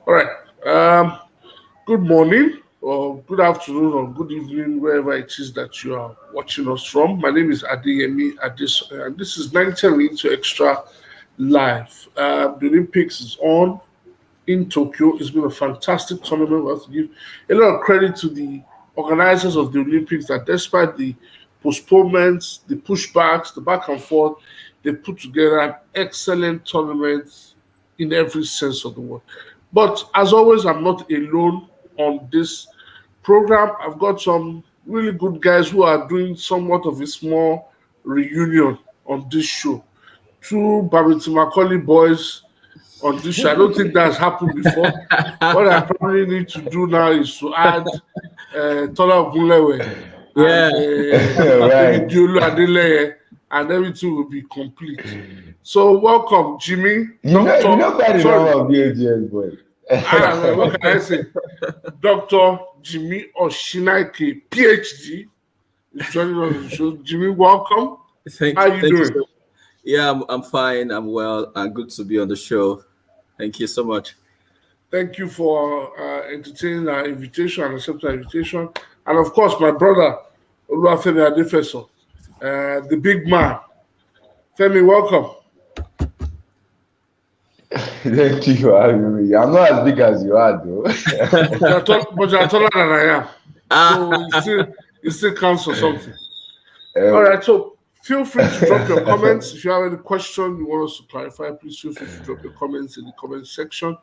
All right. Um, Good morning, or good afternoon, or good evening, wherever it is that you are watching us from. My name is Adeyemi Adis, and this is 90 Minutes Extra Live. The Olympics is on in Tokyo. It's been a fantastic tournament. We have to give a lot of credit to the organizers of the Olympics that despite the postponements, the pushbacks, the back and forth, they put together an excellent tournament in every sense of the word. But as always, I'm not alone on this program. I've got some really good guys who are doing somewhat of a small reunion on this show. Two Babington Macaulay boys on this show. I don't think that's happened before. What I probably need to do now is to add Tola Ogunlewe and Yeah, maybe Right. Diolu Adeleye, and everything will be complete. So welcome, Jimmy, You Doctor. know quite a Sorry, number of BAGS boys. what can I say? Doctor Jimmy Oshinaike, PhD, is joining us on the show. Jimmy, welcome. How are you thank you doing? so. Yeah, I'm fine. I'm well, and good to be on the show. Thank you so much. Thank you for entertaining our invitation and accepting our invitation. And of course, my brother, Oluwafemi Adefeso, the big man. Femi, welcome. Thank you for having me. I'm not as big as you are, though. But you're taller than I am. So Ah, it still counts for something. All Um, right, so feel free to drop your comments. If you have any question you want us to clarify, please feel free to drop your comments in the comment section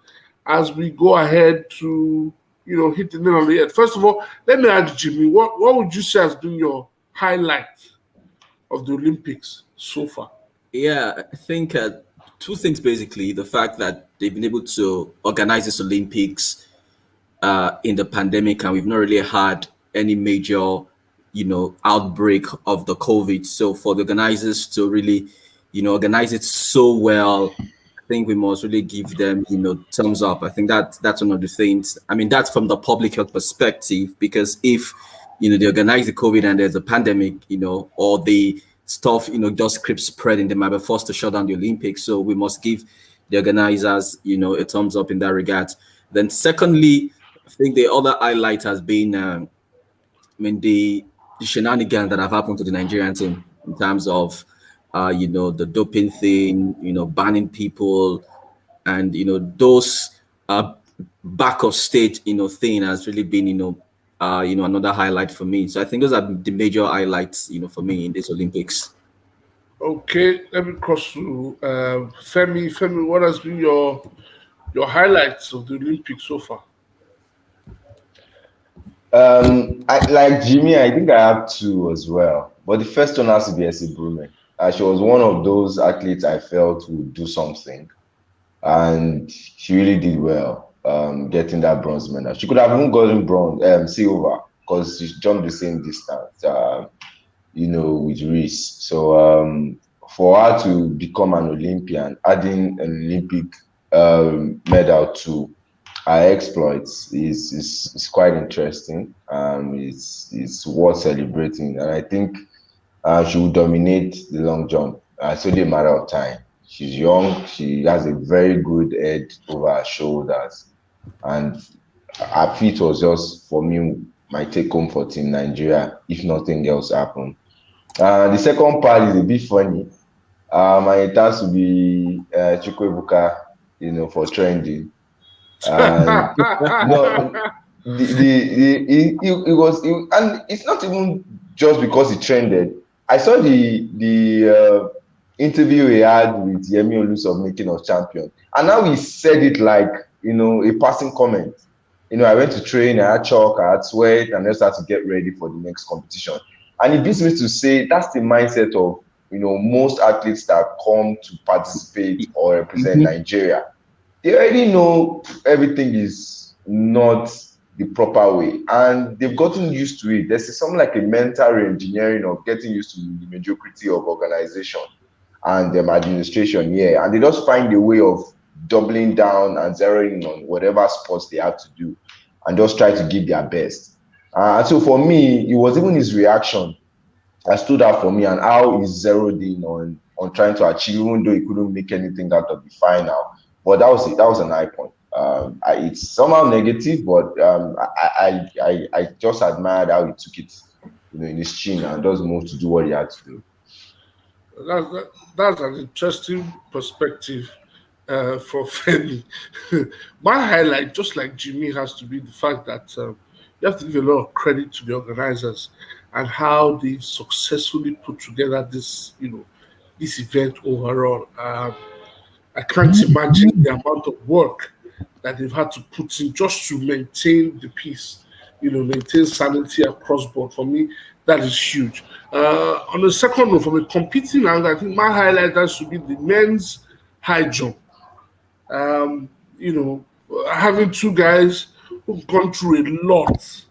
as we go ahead to hit the nail on the head. First of all, let me ask Jimmy, what would you say has been your highlight of the Olympics so far? yeah. I think two things basically: the fact that they've been able to organize this Olympics in the pandemic, and we've not really had any major, outbreak of the COVID. So for the organizers to really, organize it so well, I think we must really give them, thumbs up. I think that's one of the things. I mean, that's from the public health perspective, because if they organize the COVID and there's a pandemic, or the stuff, just keeps spreading, they might be forced to shut down the Olympics. So we must give the organizers, a thumbs up in that regard. Then secondly, I think the other highlight has been, the shenanigans that have happened to the Nigerian team in terms of, the doping thing, banning people, and those uh, back of stage, thing has really been, another highlight for me. So I think those are the major highlights, for me in this Olympics. Okay, let me cross to Femi. Femi, what has been your highlights of the Olympics so far? I like Jimmy. I think I have two as well. But the first one has to be Essie Brume. She was one of those athletes I felt would do something, and she really did well. Getting that bronze medal. She could have even gotten bronze, silver, because she jumped the same distance. With Reese. So for her to become an Olympian, adding an Olympic medal to her exploits is quite interesting. It's worth celebrating, and I think she will dominate the long jump. It's only a matter of time. She's young. She has a very good head over her shoulders, and her feat was just for me my take home for Team Nigeria if nothing else happened. The second part is a bit funny. And it has to be Chukwuebuka, for trending. And no, it was, and it's not even just because it trended. I saw the interview he had with Yemi Olusof making us champion, and now he said it like a passing comment. I went to train, I had chalk, I had sweat, and I just had to get ready for the next competition. And it beats me to say that's the mindset of most athletes that come to participate or represent Mhm. Nigeria. They already know everything is not the proper way, and they've gotten used to it. There's something like a mental re-engineering of getting used to the mediocrity of organization and administration here, and they just find a way of doubling down and zeroing in on whatever sports they have to do and just try to give their best. And so for me, it was even his reaction that stood out for me, and how he zeroed in on trying to achieve, even though he couldn't make anything out of the final. But that was it. That was an high point. It's somehow negative, but I just admired how he took it, in his chin and just moved to do what he had to do. That's an interesting perspective for Femi. My highlight, just like Jimmy, has to be the fact that you have to give a lot of credit to the organizers and how they've successfully put together this event overall. I can't imagine the amount of work that they've had to put in just to maintain the peace, maintain sanity across board. For me, that is huge. On the second note, from a competing angle, I think my highlight has to be the men's high jump. Um, having two guys who've gone through a lot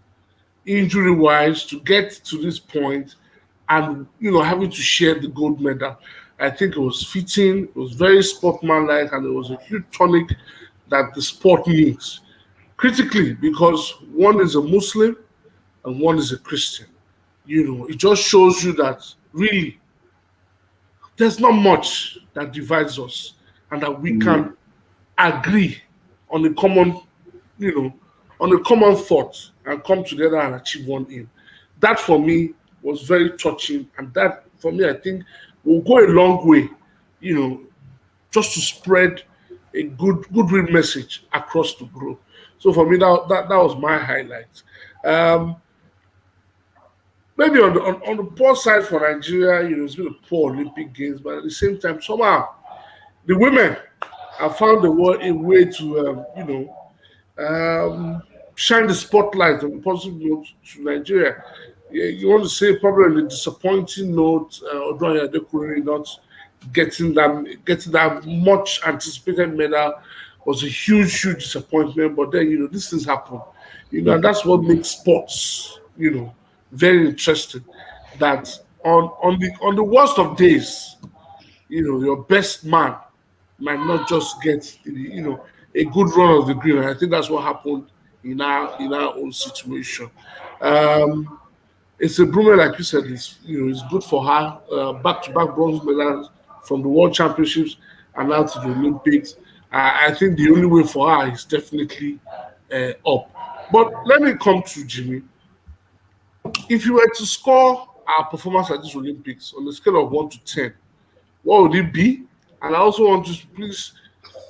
injury wise to get to this point and having to share the gold medal. I think it was fitting, it was very sportsmanlike, and it was a huge tonic that the sport needs. Critically, because one is a Muslim and one is a Christian. It just shows you that really there's not much that divides us and that we can agree on a common, you know, on a common thought and come together and achieve one aim. That for me was very touching, and that for me I think will go a long way, you know, just to spread a goodwill message across the globe. So for me that was my highlight. Um, Maybe on the poor side for Nigeria, it's been a poor Olympic Games, but at the same time, somehow the women have found a way to, shine the spotlight on the positive note to Nigeria. Yeah, you want to say probably on the disappointing note, Odoya Adekunle not getting that much anticipated medal was a huge disappointment. But then these things happen, and that's what makes sports, very interesting. That on the worst of days, your best man might not just get a good run of the green. And I think that's what happened in our own situation. Um, it's a Brumer, like you said, it's good for her. Back to back bronze medals from the World Championships and now to the Olympics. I think the only way for her is definitely up. But let me come to Jimmy. If you were to score our performance at this Olympics on a scale of 1 to 10, what would it be? And I also want to please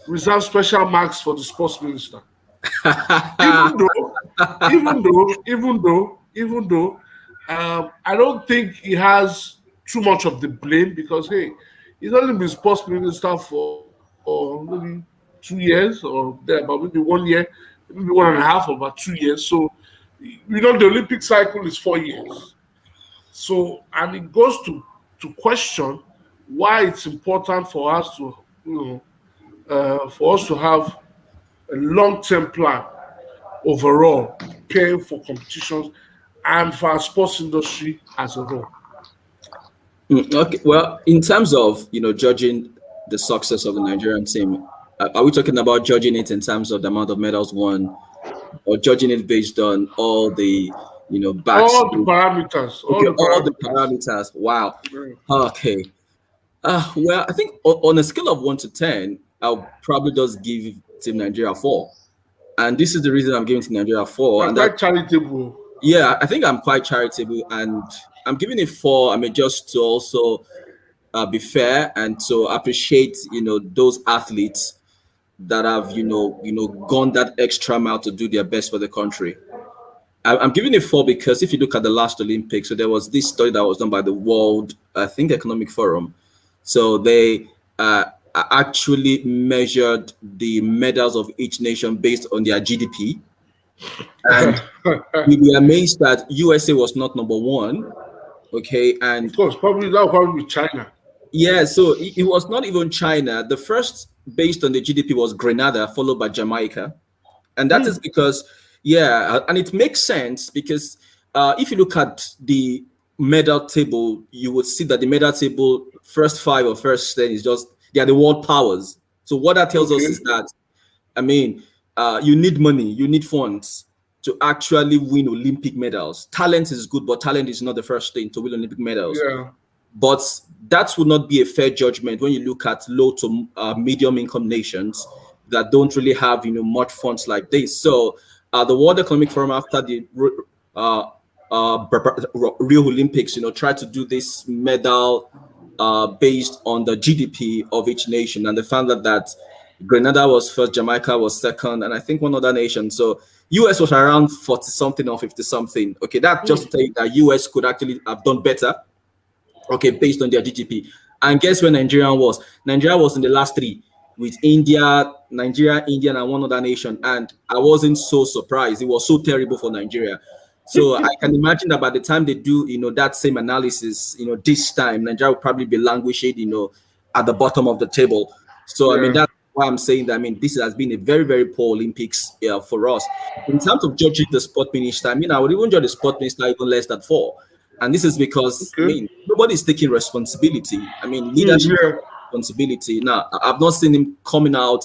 reserve special marks for the sports minister. Even though, even though, I don't think he has too much of the blame because hey, he's only been sports minister for maybe 2 years or there, about maybe 1 year, maybe 1.5 or about 2 years. So the Olympic cycle is 4 years. So and it goes to question why it's important for us to have a long-term plan overall, preparing for competitions and for our sports industry as a whole. Okay. Well, in terms of judging the success of the Nigerian team, are we talking about judging it in terms of the amount of medals won, or judging it based on all the backs? All the parameters. Okay, all the parameters. Wow. Right. Okay. Well, I think on a scale of 1 to 10, I'll probably just give Team Nigeria 4, and this is the reason I'm giving Team Nigeria 4. I'm And quite charitable. yeah, I think I'm quite charitable, and I'm giving it 4. I mean, just to also be fair and to appreciate those athletes that have gone that extra mile to do their best for the country. I'm giving it 4 because if you look at the last Olympics, so there was this study that was done by the World, I think, Economic Forum. So they actually measured the medals of each nation based on their GDP, and we were amazed that USA was not number one. Okay, and Of course, probably that will probably be China. yeah, so it was not even China. The first, based on the GDP, was Grenada, followed by Jamaica. And that is because, yeah, and it makes sense because if you look at the medal table, you would see that the medal table, first 5 or first 10 is just, they are the world powers. So what that tells us Okay. is that, I mean, you need money, you need funds to actually win Olympic medals. Talent is good, but talent is not the first thing to win Olympic medals. Yeah. But that would not be a fair judgment when you look at low to medium income nations that don't really have much funds like this. So the World Economic Forum, after the uh, Rio Olympics, tried to do this medal based on the GDP of each nation, and they found that Grenada was first, Jamaica was second, and I think one other nation. So US was around 40 something or 50 something. Okay, that just to tell you that US could actually have done better. Okay, based on their GDP. And guess where Nigeria was? Nigeria was in the last three with India, Nigeria, India, and one other nation. And I wasn't so surprised. It was so terrible for Nigeria. So I can imagine that by the time they do, that same analysis, this time Nigeria will probably be languishing, at the bottom of the table. So I mean, that's why I'm saying that. I mean, this has been a very, very poor Olympics for us. In terms of judging the sport minister, I mean, I would even judge the sport minister even less than 4. And this is because I mean, nobody's taking responsibility. I mean, leadership responsibility. Now, I've not seen him coming out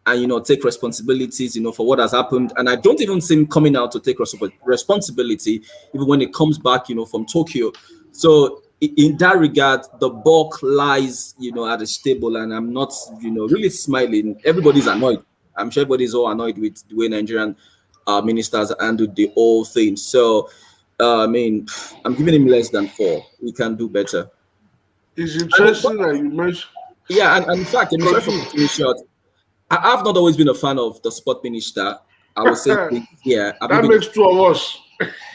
and take responsibilities, for what has happened. And I don't even see him coming out to take responsibility, even when it comes back, from Tokyo. So in that regard, the bulk lies, at the stable, and I'm not, really smiling. Everybody's annoyed. I'm sure everybody's all annoyed with the way Nigerian ministers handled the whole thing. So, I mean, I'm giving him less than 4. We can do better. It's interesting that you mentioned. Yeah, and in fact, I've not always been a fan of the sport minister. I would say, that makes 2 of us.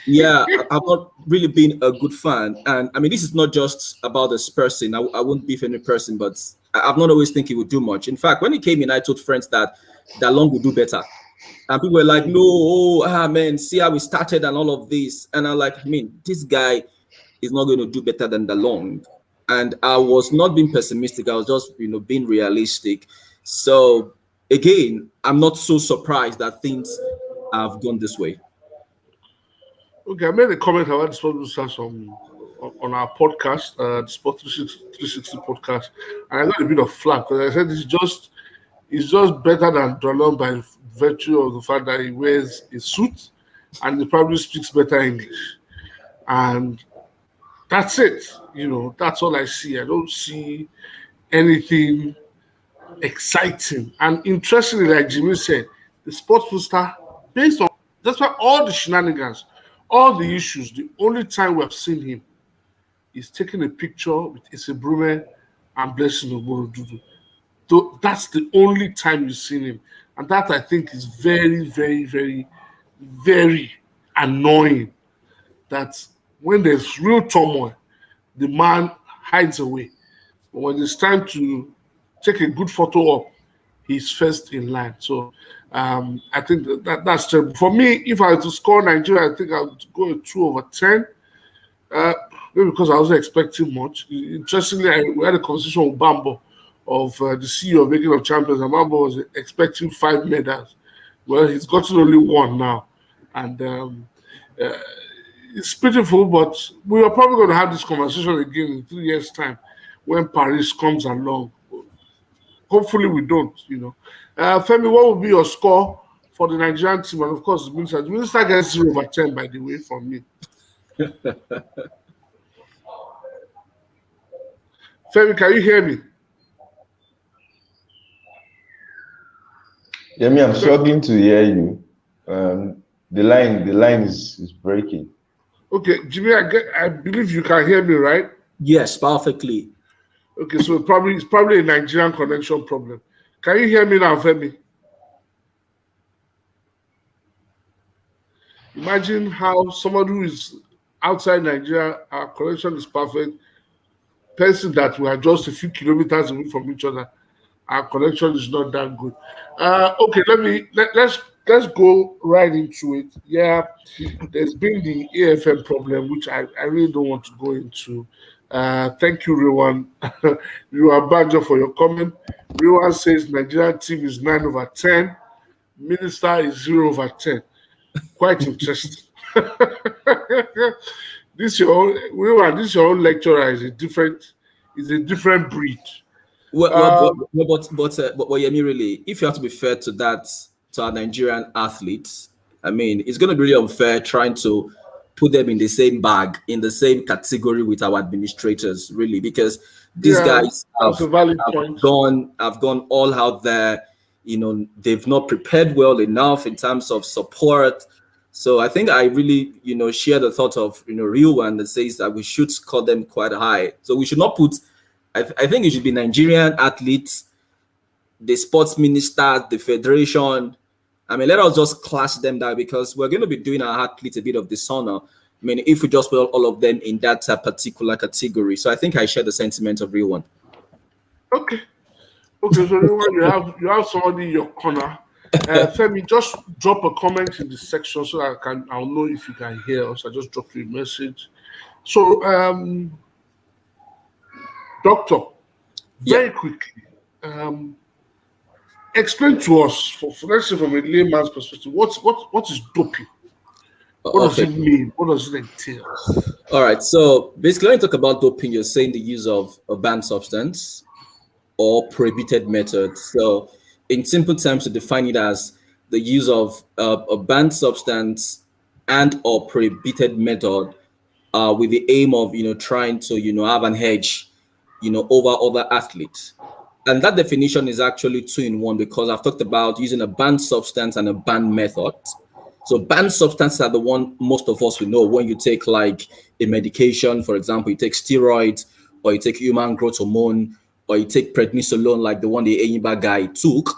Yeah, I've not really been a good fan. And I mean, this is not just about this person. I won't beef any person, but I've not always think he would do much. In fact, when he came in, I told friends that Long would do better. And people were like, no, man, see how we started and all of this. And I'm like, I mean, this guy is not going to do better than Long. And I was not being pessimistic. I was just, being realistic. So again, I'm not so surprised that things have gone this way. Okay, I made a comment about the sport ministers on our podcast, the Sport 360 podcast, and I got a bit of flack because I said it's just better than Dolon by virtue of the fact that he wears a suit and he probably speaks better English, and that's it. That's all I see. I don't see anything exciting. And interestingly, like Jimmy said, the sports minister, based on despite all the shenanigans, all the issues, the only time we have seen him is taking a picture with Ise Brume and Blessing Ogborodudu. So that's the only time you've seen him. And that I think is very, very, very, very annoying. That when there's real turmoil, the man hides away. But when it's time to take a good photo up, he's first in line. So I think that's terrible. For me, if I were to score Nigeria, I think I would go a 2/10. Maybe because I wasn't expecting much. Interestingly, we had a conversation with Bambo of the CEO of Making of Champions, and Bambo was expecting 5 medals. Well, he's gotten only 1 now. And it's pitiful, but we are probably going to have this conversation again in 3 years' time when Paris comes along. Hopefully we don't, Femi, what would be your score for the Nigerian team? And of course, the minister gets 0/10, by the way, from me. Femi, can you hear me? Yeah, me, I'm struggling to hear you. The line is breaking. Okay, Jimmy, I believe you can hear me, right? Yes, perfectly. Okay, so it's probably a Nigerian connection problem. Can you hear me now, Femi? Imagine how someone who is outside Nigeria, our connection is perfect. Person that we are just a few kilometers away from each other, our connection is not that good. Okay, let's go right into it. Yeah, there's been the AFM problem, which I really don't want to go into. Thank you, Rewan. Rewan Banjo, for your comment. Rewan says Nigerian team is 9/10. Minister is 0/10. Quite interesting. This your own lecturer is a different breed. But Yemi, really, if you have to be fair to our Nigerian athletes, I mean, it's going to be really unfair trying to put them in the same bag, in the same category with our administrators, really, because these guys have gone all out there. they've not prepared well enough in terms of support. So I think I really, share the thought of, Real One that says that we should score them quite high. So we should not put, I think it should be Nigerian athletes, the sports minister, the federation. I mean, let us just class them down, because we're going to be doing our athletes a bit of dishonor. I mean, if we just put all of them in that particular category. So I think I share the sentiment of Real One. Okay. Okay, so you have somebody in your corner. Femi, just drop a comment in the section so I'll know if you can hear us. I just dropped you a message. So, Doctor, very quickly, explain to us, for let's say from a layman's perspective, what is doping? What does it mean? What does it entail? All right. So basically, when you talk about doping, you're saying the use of a banned substance or prohibited method. So in simple terms, to define it as the use of a banned substance and or prohibited method with the aim of, trying to, have an edge, over other athletes. And that definition is actually 2 in 1, because I've talked about using a banned substance and a banned method. So banned substances are the one most of us will know. When you take like a medication, for example, you take steroids, or you take human growth hormone, or you take prednisolone, like the one the Enyimba guy took,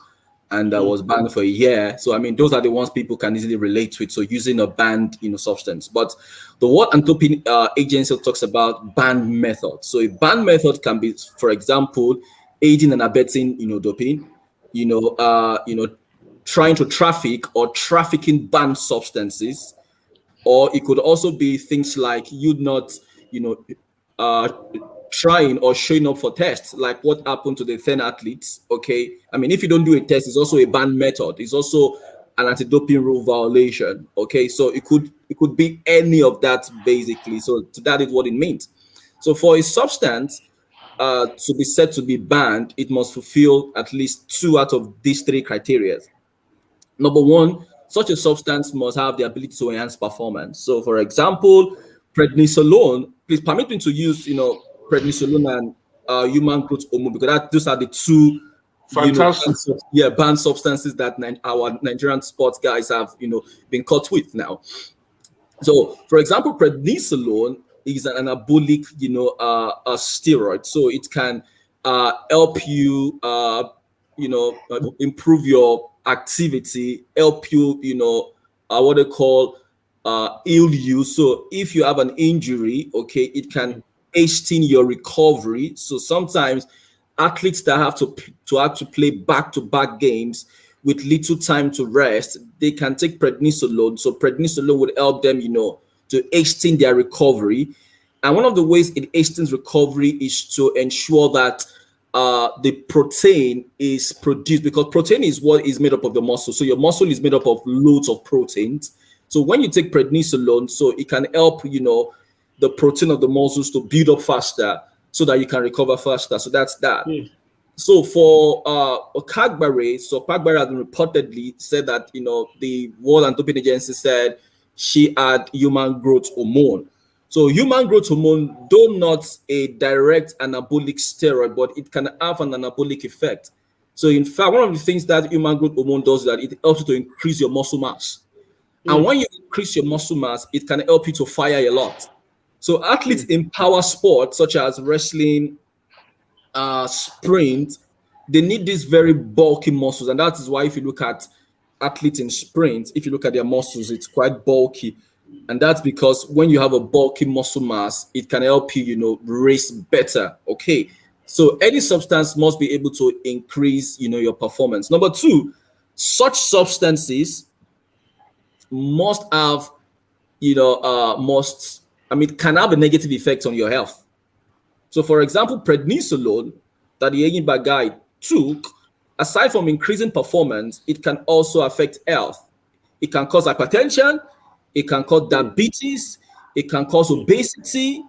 and was banned for a year. So I mean, those are the ones people can easily relate to it. So using a banned, substance. But the World Anti-Doping Agency talks about banned method. So a banned method can be, for example, aiding and abetting, doping, trying to traffic or trafficking banned substances, or it could also be things like you not, trying or showing up for tests, like what happened to the 10 athletes. Okay, I mean, if you don't do a test, it's also a banned method. It's also an anti-doping rule violation. Okay, so it could be any of that basically. So that is what it means. So for a substance to be said to be banned, it must fulfill at least 2 out of these 3 criteria. Number 1, such a substance must have the ability to enhance performance. So, for example, prednisolone. Please permit me to use, prednisolone and human growth hormone, because those are the 2 fantastic, banned substances that our Nigerian sports guys have, been caught with now. So, for example, prednisolone is an anabolic, a steroid. So it can help you, improve your activity, help you, what they call heal you. So if you have an injury, okay, it can hasten your recovery. So sometimes athletes that have to play back-to-back games with little time to rest, they can take prednisolone. So prednisolone would help them, to hasten their recovery. And one of the ways it hastens recovery is to ensure that the protein is produced, because protein is what is made up of the muscle. So your muscle is made up of loads of proteins. So when you take prednisolone, so it can help, the protein of the muscles to build up faster so that you can recover faster. So that's that. So for Okagbare, so Okagbare has reportedly said that, the World Anti-Doping Agency said she had human growth hormone. So human growth hormone, though not a direct anabolic steroid, but it can have an anabolic effect. So in fact, one of the things that human growth hormone does is that it helps you to increase your muscle mass. And when you increase your muscle mass, it can help you to fire a lot. So athletes in power sports, such as wrestling, sprint, they need these very bulky muscles. And that is why if you look at athletes in sprint, if you look at their muscles, it's quite bulky. And that's because when you have a bulky muscle mass, it can help you, race better. Okay. So any substance must be able to increase, your performance. Number 2, such substances must have, can have a negative effect on your health. So for example, prednisolone that the Enyimba guy took, aside from increasing performance, it can also affect health. It can cause hypertension. It can cause diabetes. It can cause obesity.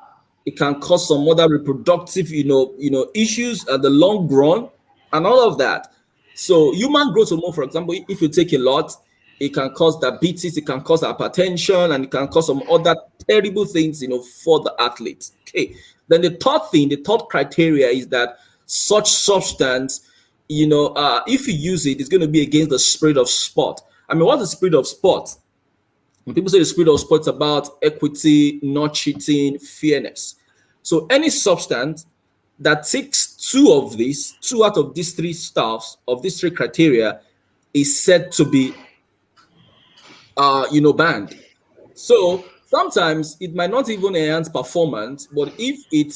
It can cause some other reproductive, issues at the long run, and all of that. So human growth hormone, for example, if you take a lot, it can cause diabetes. It can cause hypertension, and it can cause some other terrible things, for the athlete. Okay. Then the third criteria is that such substance if you use it, it's going to be against the spirit of sport. I mean, what's the spirit of sport? When people say the spirit of sport, it's about equity, not cheating, fairness. So any substance that takes two out of these three stuffs, of these three criteria, is said to be, banned. So sometimes it might not even enhance performance, but if it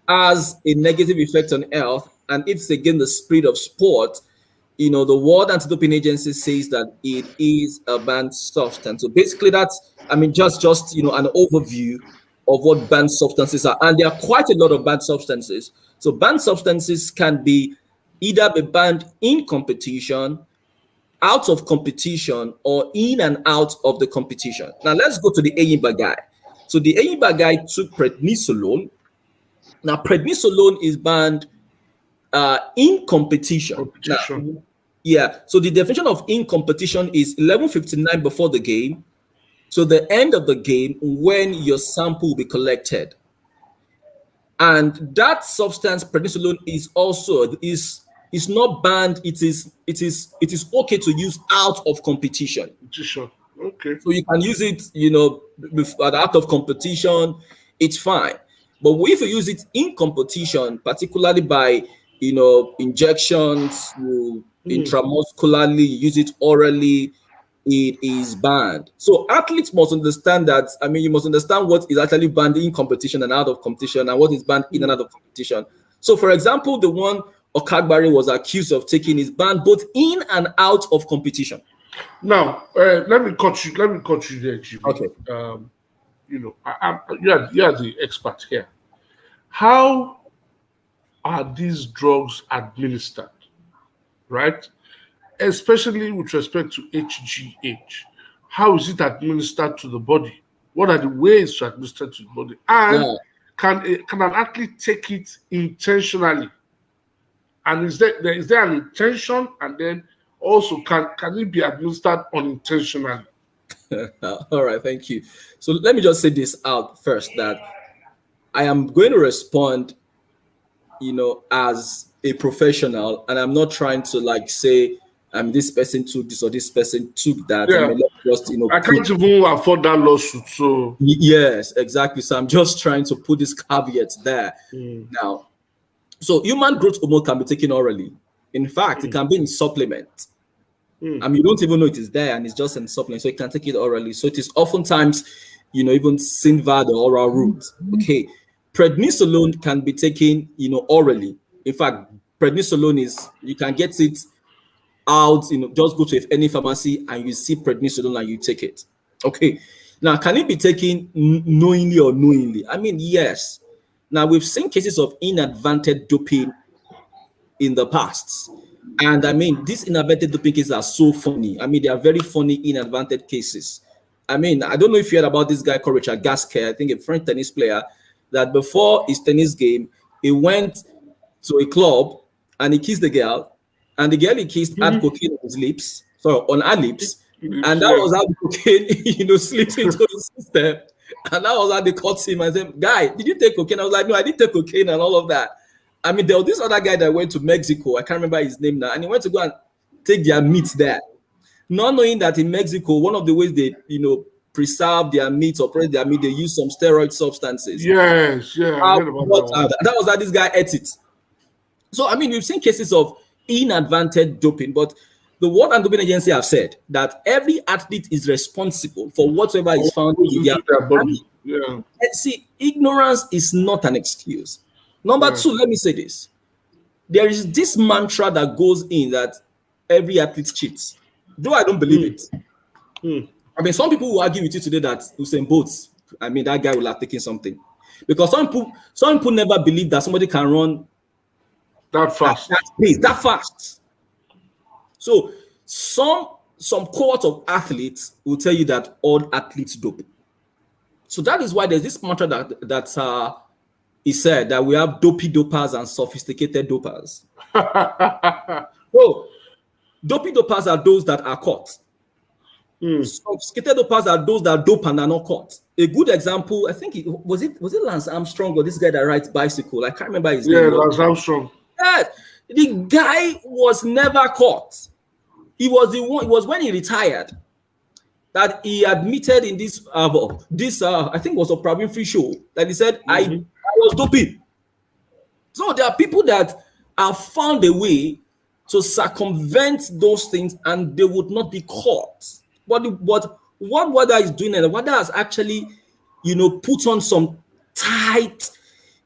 has a negative effect on health and it's again the spirit of sport, the World Anti-Doping Agency says that it is a banned substance. So basically, that's, just an overview of what banned substances are, and there are quite a lot of banned substances. So banned substances can be either be banned in competition, out of competition, or in and out of the competition. Now let's go to the Enyimba guy. So the Enyimba guy took prednisolone. Now prednisolone is banned in competition. Now, yeah. So the definition of in competition is 11:59 before the game, so the end of the game when your sample will be collected. And that substance, prednisolone, is not banned. It is okay to use out of competition. Okay. So you can use it, out of competition, it's fine. But if you use it in competition, particularly by injections, intramuscularly, you use it orally, it is banned. So athletes must understand that. You must understand what is actually banned in competition and out of competition, and what is banned in and out of competition. So, for example, the one Okagbare was accused of taking is banned both in and out of competition. Now, let me cut you there, Jimmy. Okay. You are the expert here. How are these drugs administered, right? Especially with respect to HGH. How is it administered to the body? What are the ways to administer to the body? And can an athlete take it intentionally? And is there an intention? And then also, can it be administered unintentionally? All right, thank you. So let me just say this out first, that I am going to respond, as a professional, and I'm not trying to say, this person took this or this person took that. Yeah. I can't even afford that lawsuit. So yes, exactly. So I'm just trying to put this caveat there. Now, so human growth hormone can be taken orally. In fact, it can be in supplement. You don't even know it is there, and it's just in supplement, so you can take it orally. So it is oftentimes, even seen via the oral route. Okay, prednisolone can be taken, orally. In fact, prednisolone you can get it out, just go to any pharmacy and you see prednisolone and you take it. Okay, now can it be taken knowingly or unknowingly? Yes. Now we've seen cases of inadvertent doping in the past. And these inadvertent doping cases are so funny. They are very funny inadvertent cases. I don't know if you heard about this guy called Richard Gasquet, I think a French tennis player, that before his tennis game, he went to a club and he kissed the girl, and the girl he kissed had cocaine on his lips, on her lips, and that was how the cocaine, slipped into the system, and that was how they caught him and said, "Guy, did you take cocaine?" I was like, "No, I didn't take cocaine," and all of that. There was this other guy that went to Mexico. I can't remember his name now. And he went to go and take their meat there. Not knowing that in Mexico, one of the ways they, preserve their meat or press their meat, they use some steroid substances. Yes, yeah. That was how this guy ate it. So, we've seen cases of inadvertent doping, but the World Anti-Doping Agency have said that every athlete is responsible for whatever is found in their body. Yeah. See, ignorance is not an excuse. Number two, let me say this. There is this mantra that goes in that every athlete cheats. Though I don't believe it. Some people will argue with you today that Usain Bolt, that guy will have taken something. Because some people never believe that somebody can run that fast. That fast. So some cohort of athletes will tell you that all athletes dope. So that is why there's this mantra that he said that we have dopey dopers and sophisticated dopers. So, dopey dopers are those that are caught. Sophisticated dopers are those that dope and are not caught. A good example, I think was it Lance Armstrong or this guy that rides bicycle? I can't remember his name. Yeah, Lance Armstrong. Yes. The guy was never caught. He was the one. It was when he retired that he admitted in this I think it was a Pravin Free show that he said I was doping. So there are people that have found a way to circumvent those things and they would not be caught. But what WADA is doing, and WADA has actually, put on some tight,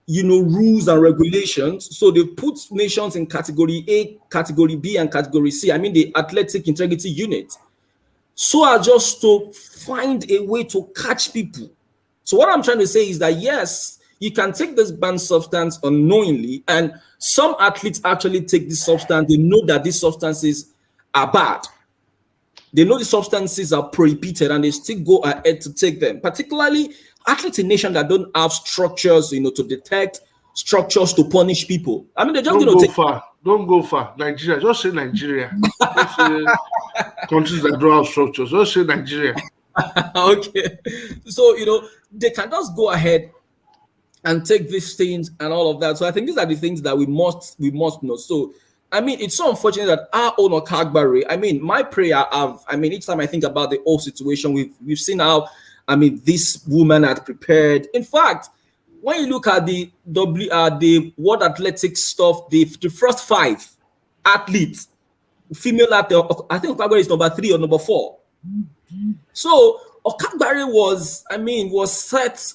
rules and regulations. So they put nations in category A, category B, and category C. I mean, the Athletic Integrity Unit. So as just to find a way to catch people. So what I'm trying to say is that, yes, you can take this banned substance unknowingly, and some athletes actually take this substance. They know that these substances are bad. They know the substances are prohibited, and they still go ahead to take them. Particularly athletes in nations that don't have structures, to detect, structures to punish people. I mean, they just don't go far. Don't go far. Nigeria, just say Nigeria. Just say countries that don't have structures. Just say Nigeria. Okay, so they can just go ahead and take these things and all of that. So I think these are the things that we must know. So I mean, it's so unfortunate that our own Okagbare, I mean, my prayer each time I think about the whole situation, we've seen how, this woman had prepared. In fact, when you look at the World Athletics stuff, the first 5 athletes, female athlete, I think Okagbare is number 3 or number 4. So Okagbare was set.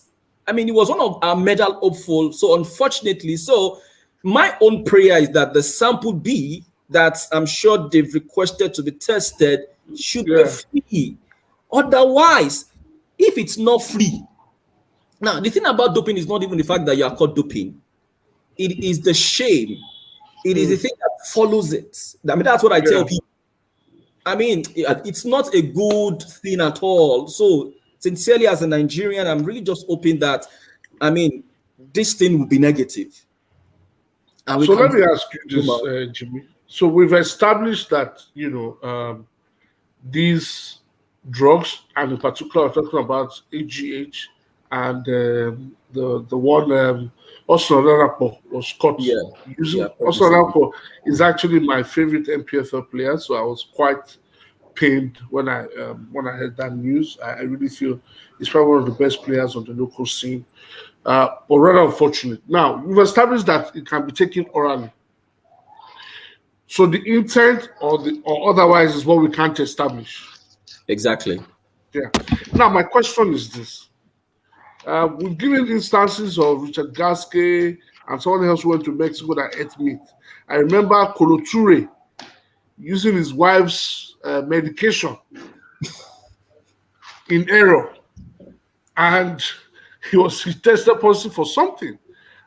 He was one of our medal hopeful. So unfortunately, my own prayer is that the sample B that I'm sure they've requested to be tested should be free. Otherwise, if it's not free, now the thing about doping is not even the fact that you are caught doping. It is the shame. It is the thing that follows it. That's what I tell people. It's not a good thing at all. So sincerely, as a Nigerian, I'm really just hoping that, this thing will be negative. So let me ask you this, Jimmy. So we've established that, these drugs, and in particular, we're talking about AGH and the one Osman Ladapo was caught using. Osman Ladapo is actually my favorite MPFL player, so I was quite pained when I heard that news. I really feel he's probably one of the best players on the local scene. But rather unfortunate. Now, we've established that it can be taken orally. So the intent or otherwise is what we can't establish. Exactly. Yeah. Now, my question is this. We've given instances of Richard Gasquet and someone else who went to Mexico that ate meat. I remember Kolo Toure using his wife's medication in error. And he tested positive for something.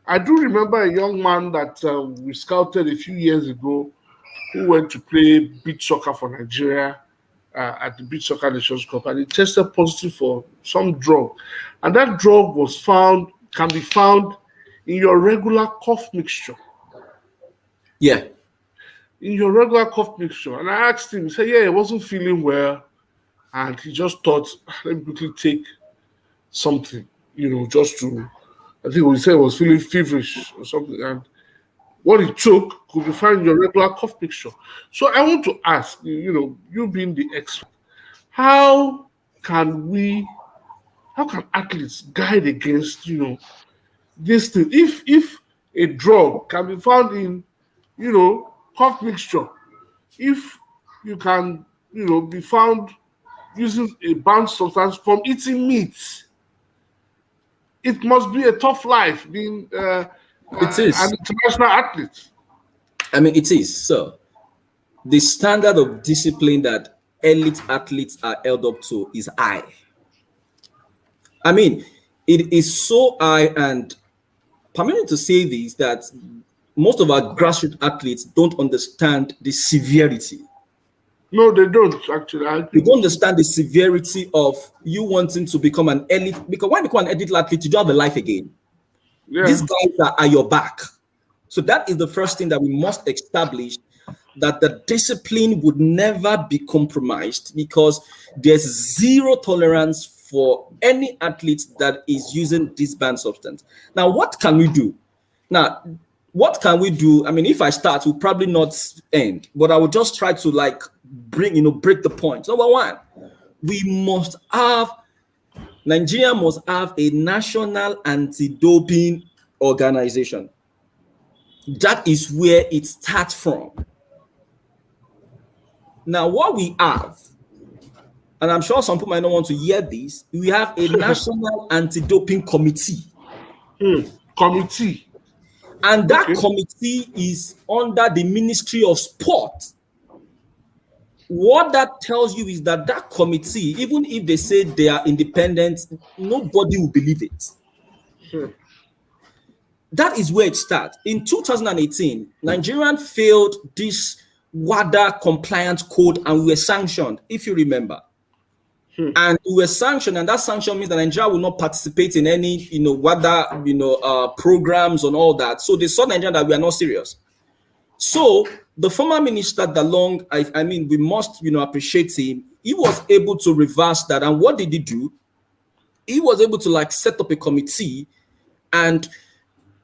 I do remember a young man that we scouted a few years ago who went to play beach soccer for Nigeria at the Beach Soccer Nations Cup, and he tested positive for some drug. And that drug can be found in your regular cough mixture. Yeah. In your regular cough mixture. And I asked him, he said, he wasn't feeling well. And he just thought, let me quickly take something, just to, I think he said he was feeling feverish or something. And what he took could be found in your regular cough mixture. So I want to ask, you being the expert, how can athletes guide against, this thing? If a drug can be found in, cough mixture, if you can, be found using a banned substance from eating meat, it must be a tough life being it is an international athlete. It is. So the standard of discipline that elite athletes are held up to is high. It is so high, and permit me to say this, that most of our grassroots athletes don't understand the severity. No, they don't actually. They don't understand the severity of you wanting to become an elite, because when you become an elite athlete, you don't have a life again. Yeah. These guys are your back. So that is the first thing that we must establish, that the discipline would never be compromised, because there's zero tolerance for any athlete that is using this banned substance. Now, what can we do? Now, what can we do? I mean, if I start, we'll probably not end, but I will just try to like break the point. Number one, Nigeria must have a national anti-doping organization. That is where it starts from. Now, what we have, and I'm sure some people might not want to hear this, we have a national anti-doping committee. Committee. And that committee is under the Ministry of Sport. What that tells you is that committee, even if they say they are independent, nobody will believe it. That is where it starts. In 2018, Nigerian failed this WADA compliance code and we were sanctioned, if you remember. And we were sanctioned, and that sanction means that Nigeria will not participate in any, WADA, programs and all that. So they saw Nigeria that we are not serious. So the former minister Dalong, I mean, we must, appreciate him. He was able to reverse that. And what did he do? He was able to set up a committee, and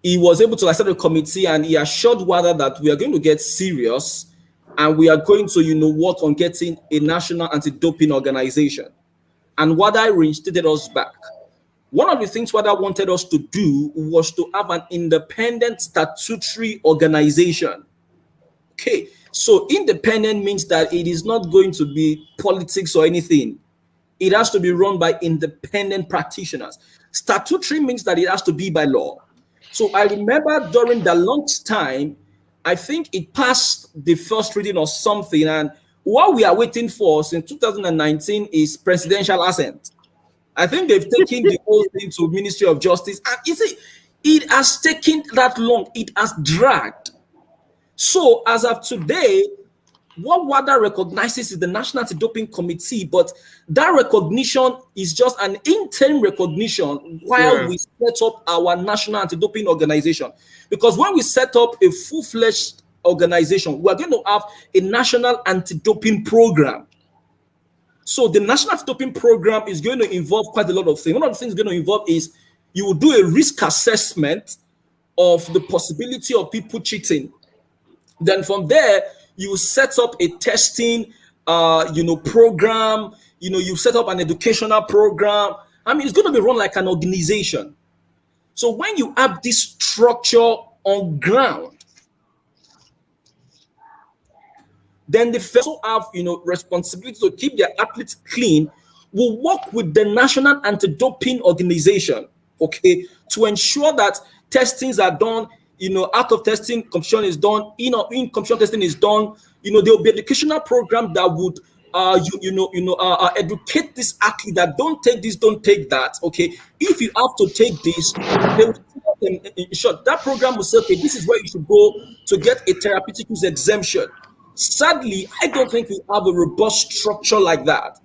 he was able to set up a committee, and he assured WADA that we are going to get serious, and we are going to, work on getting a national anti-doping organization. And WADA reinstated us back. One of the things WADA wanted us to do was to have an independent statutory organization. Okay, so independent means that it is not going to be politics or anything. It has to be run by independent practitioners. Statutory means that it has to be by law. So I remember during the launch time, I think it passed the first reading or something, and what we are waiting for since 2019 is presidential assent. I think they've taken the whole thing to Ministry of Justice, and it has taken that long. It has dragged. So as of today, what WADA recognizes is the National Anti-Doping Committee, but that recognition is just an interim recognition while we set up our National Anti-Doping Organization. Because when we set up a full-fledged organization, we're going to have a National Anti-Doping Program. So the National Anti-Doping Program is going to involve quite a lot of things. One of the things it's going to involve is you will do a risk assessment of the possibility of people cheating. Then from there, you set up a testing, program. You set up an educational program. I mean, it's going to be run like an organization. So when you have this structure on ground, then they also have, responsibility to keep their athletes clean. Will work with the National Anti-Doping Organization, okay, to ensure that testings are done. Out of testing, competition is done. In competition testing is done. There will be educational program that would, educate this athlete that don't take this, don't take that. Okay, if you have to take this, they will, in short, that program will say, okay, this is where you should go to get a therapeutic use exemption. Sadly, I don't think we have a robust structure like that.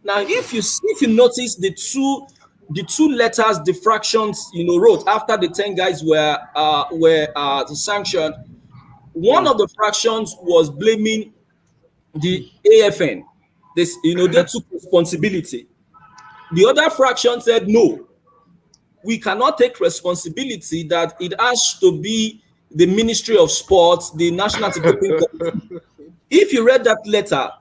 Now, if you notice the two letters the fractions wrote after the 10 guys were sanctioned, one of the fractions was blaming the AFN. They took responsibility. The other fraction said no, we cannot take responsibility, that it has to be the Ministry of Sports, the National Anti-Doping Committee. If you read that letter,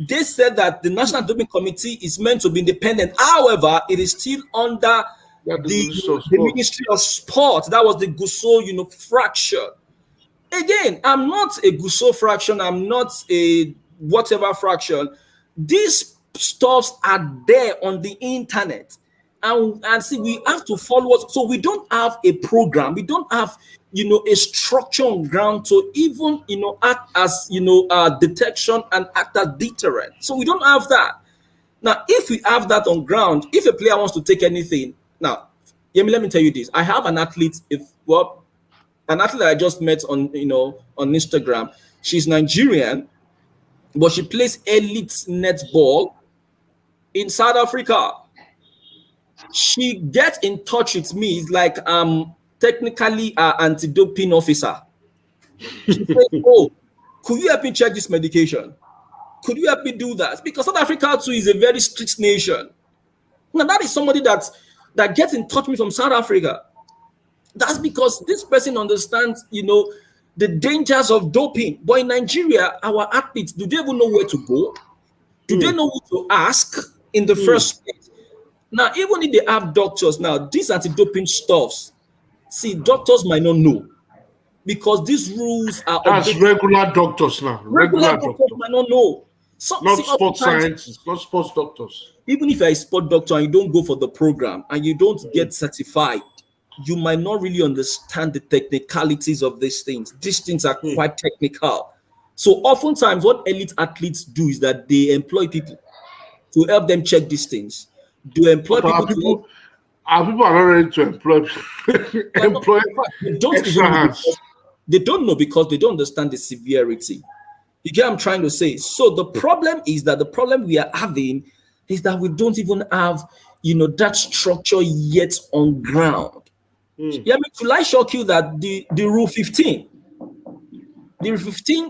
they said that the National Doping Committee is meant to be independent. However, it is still under the Ministry of Sport. That was the Gusau, fraction. Again, I'm not a Gusau fraction. I'm not a whatever fraction. These stuffs are there on the internet. And see, we have to follow us. So we don't have a program. We don't have, a structure on ground to even, act as, detection and act as deterrent. So we don't have that. Now, if we have that on ground, if a player wants to take anything, now, let me tell you this. I have an athlete, an athlete that I just met on, on Instagram. She's Nigerian, but she plays elite netball in South Africa. She gets in touch with me. It's like technically an anti-doping officer. She said, oh, could you help me check this medication? Could you help me do that? Because South Africa too is a very strict nation. Now that is somebody that gets in touch with me from South Africa. That's because this person understands, the dangers of doping. But in Nigeria, our athletes, do they even know where to go? Do they know who to ask in the first place? Now, even if they have doctors now, these anti-doping stuffs, see, doctors might not know because these rules are That's updated. regular doctors now. Regular Regular doctors doctors. might not know. So, Not see, sports oftentimes, scientists, not sports doctors. even if you're a sport doctor and you don't go for the program and you don't get certified, you might not really understand the technicalities of these things. These things are quite technical. So oftentimes what elite athletes do is that they employ people to help them check these things. They employ But people to help. our people are not ready to employ employ They don't extra even know hands. because they don't know because they don't understand the severity. You get what I'm trying to say? So the problem is that the problem we are having is that we don't even have, that structure yet on ground. Yeah, I mean, will I shock you that the Rule 15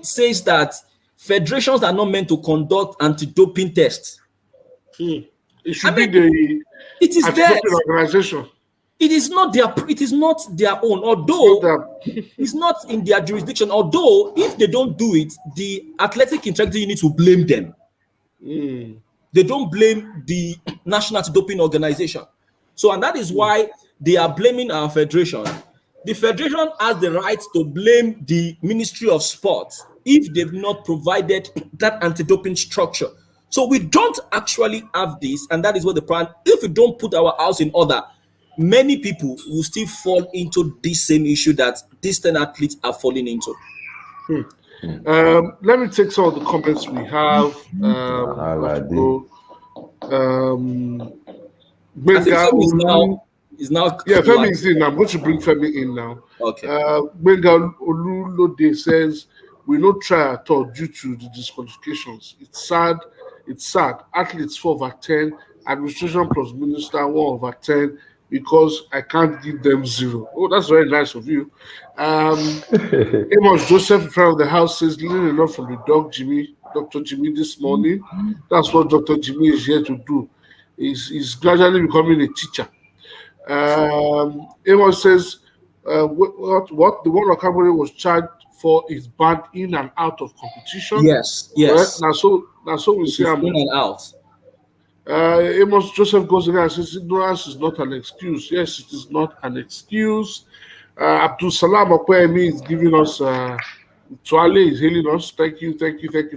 says that federations are not meant to conduct anti-doping tests. It I should be mean, the it is theirs. anti-doping organization. It is not their. It is not their own. It's not Although that. it's not in their jurisdiction. Although if they don't do it, the athletic integrity unit will blame them. They don't blame the National Anti-Doping Organization. So, and that is why they are blaming our federation. The federation has the right to blame the Ministry of Sport if they've not provided that anti-doping structure. So we don't actually have this, and that is what the problem. If we don't put our house in order, many people will still fall into this same issue that these 10 athletes are falling into. Let me take some of the comments we have. I think Femi is now. Yeah, Femi is in. I'm going to bring Femi in now. Okay. Benga Olulode says we no try at all due to the disqualifications. It's sad. Athletes 4/10, administration plus minister 1/10 because I can't give them 0. Oh, that's very nice of you. Amos Joseph in front of the house says learning enough from the Dr. Jimmy this morning. That's what Dr. Jimmy is here to do. He's gradually becoming a teacher. Amos says what the World Academy was charged for is banned in and out of competition. Yes. Right? Now so we see in and out. Amos Joseph goes again and says ignorance is not an excuse. Yes, it is not an excuse. Abdul Salam Okwemi is giving us Tuale is hailing us. Thank you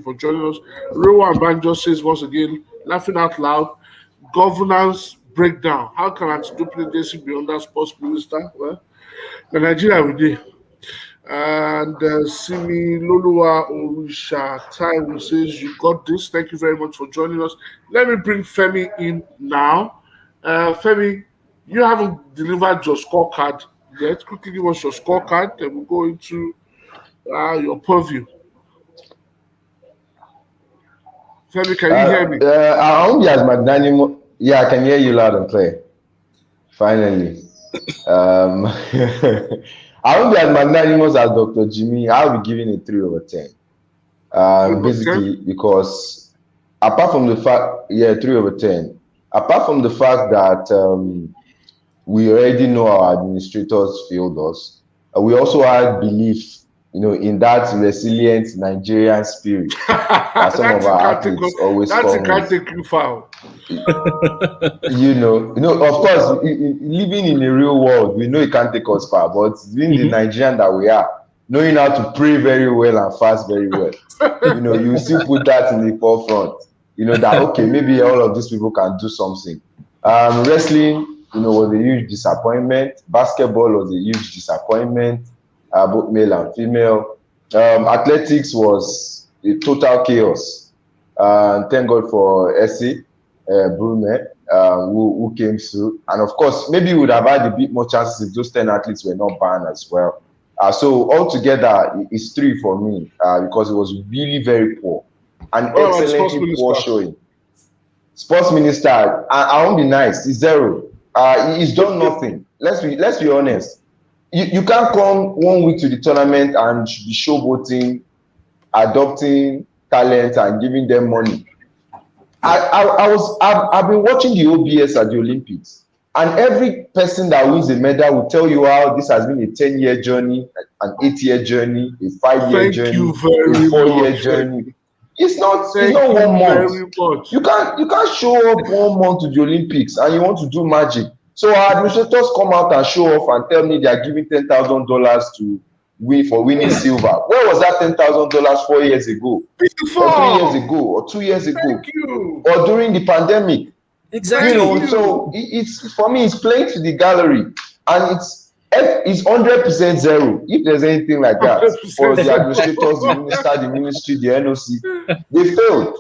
for joining us. Rowan Banjo says once again, laughing out loud, governance breakdown. How can anti-doping agency be under sports minister? Well, the Nigeria we did. And Simi Lolua Orisha Taiwo says you got this. Thank you very much for joining us. Let me bring Femi in now. Femi, you haven't delivered your scorecard yet. Quickly give us your scorecard, then we'll go into your purview. Femi, can you hear me? I won't be as magnanimous. Yeah, I can hear you loud and clear. Finally. I won't be as magnanimous as Dr. Jimmy. I'll be giving it 3/10. Basically, because apart from the fact, 3/10. Apart from the fact that we already know our administrators failed us, we also had belief, in that resilient Nigerian spirit that some of our athletes always come with. That's a take you foul. Of course, living in the real world, we know it can't take us far, but being the Nigerian that we are, knowing how to pray very well and fast very well, you still put that in the forefront. That okay, maybe all of these people can do something. Wrestling, was a huge disappointment. Basketball was a huge disappointment, both male and female. Athletics was a total chaos. Thank God for Essie Brume, who came through. And of course, maybe we would have had a bit more chances if those 10 athletes were not banned as well. So altogether, it's 3 for me because it was really very poor. An excellently poor showing. Sports minister, I won't be nice, it's 0. He's done nothing. Let's be honest. You can't come 1 week to the tournament and be showboating, adopting talent and giving them money. I've been watching the OBS at the Olympics. And every person that wins a medal will tell you how this has been a 10-year journey, an 8-year journey, a 5-year Thank journey, you a very 4-year much. journey. It's not Thank 1 you month. very much. You can't show up 1 month to the Olympics and you want to do magic. So our administrators come out and show off and tell me they are giving $10,000 to win for winning silver. Where was that $10,000 4 years ago, or 3 years ago, or 2 years ago, Thank you. or during the pandemic? Exactly. You know, Thank you. so it's for me, it's playing to the gallery, and it's 100% zero. If there's anything like that for the 100% administrators, the minister, the ministry, the NOC, they failed.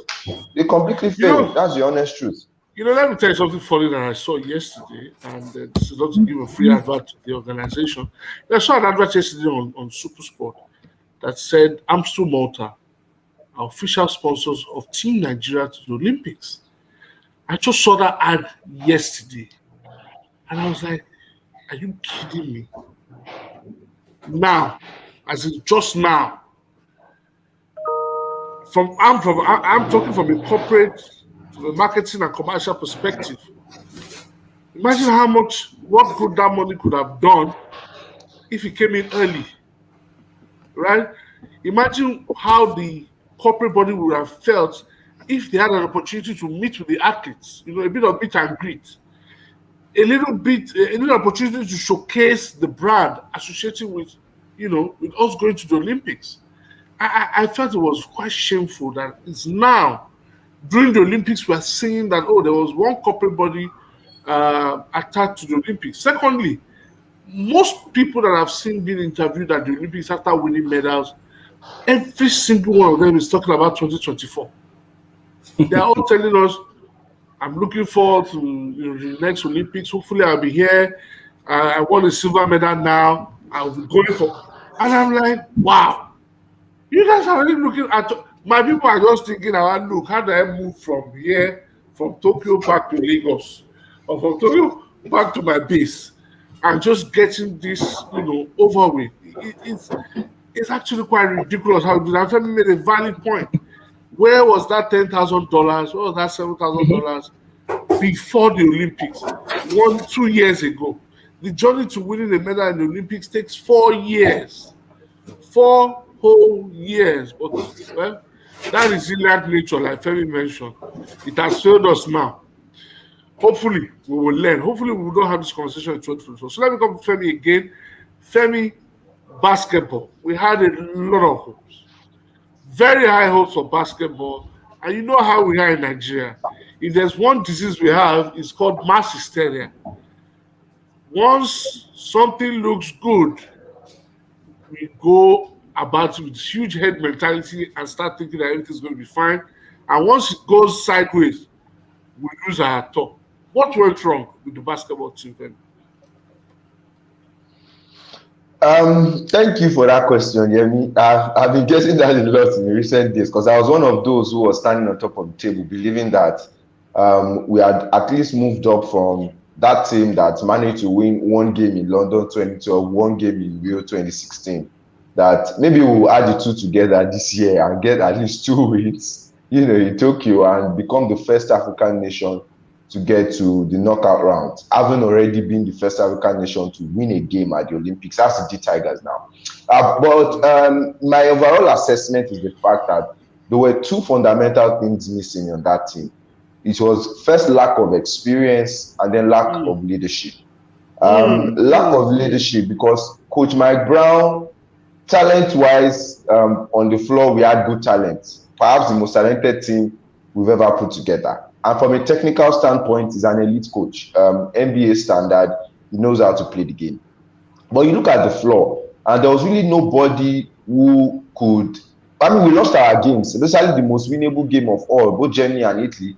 They completely You know- failed. That's the honest truth. let me tell you something funny that I saw yesterday, and this is not to give a free advert to the organization. I saw an advert yesterday on SuperSport that said Amstel Malta are official sponsors of Team Nigeria to the Olympics. I just saw that ad yesterday, and I was like, "Are you kidding me?" Now, as in just now, I'm talking from a corporate, from a marketing and commercial perspective. Imagine what good that money could have done if it came in early, right? Imagine how the corporate body would have felt if they had an opportunity to meet with the athletes, a bit of meet and greet, a little opportunity to showcase the brand associated with, with us going to the Olympics. I felt it was quite shameful that it's now during the Olympics we are seeing that there was one corporate body attached to the Olympics. Secondly, most people that I've seen being interviewed at the Olympics after winning medals, every single one of them is talking about 2024. They are all telling us, "I'm looking forward to the next Olympics. Hopefully, I'll be here. I won a silver medal now. I'll be going for." And I'm like, "Wow, you guys are really looking at." My people are just thinking, "Look, how do I move from here, from Tokyo back to Lagos, or from Tokyo back to my base, and just getting this, over with?" It's actually quite ridiculous how you have made a valid point. Where was that $10,000? Where was that $7,000 before the Olympics? 2 years ago. The journey to winning a medal in the Olympics takes 4 years. 4 whole years. But well, that resilient nature, like Femi mentioned, it has failed us now. Hopefully, we will learn. Hopefully, we will not have this conversation in 2024. So let me come to Femi again. Femi, basketball. We had a lot of hopes. Very high hopes for basketball. And you know how we are in Nigeria. If there's one disease we have, it's called mass hysteria. Once something looks good, we go about it with huge head mentality and start thinking that everything's going to be fine. And once it goes sideways, we lose our top. What went wrong with the basketball team then? Thank you for that question, Yemi. I've been getting that a lot in recent days because I was one of those who was standing on top of the table, believing that we had at least moved up from that team that managed to win one game in London 2012, one game in Rio 2016. That maybe we'll add the two together this year and get at least 2 wins, in Tokyo, and become the first African nation to get to the knockout round, having already been the first African nation to win a game at the Olympics. That's the Tigers now. But my overall assessment is the fact that there were 2 fundamental things missing on that team. It was first lack of experience and then lack of leadership. Lack of leadership because Coach Mike Brown, talent-wise, on the floor, we had good talent. Perhaps the most talented team we've ever put together. And from a technical standpoint, he's an elite coach. NBA standard, he knows how to play the game. But you look at the floor, and there was really nobody who could. We lost our games, especially the most winnable game of all, both Germany and Italy.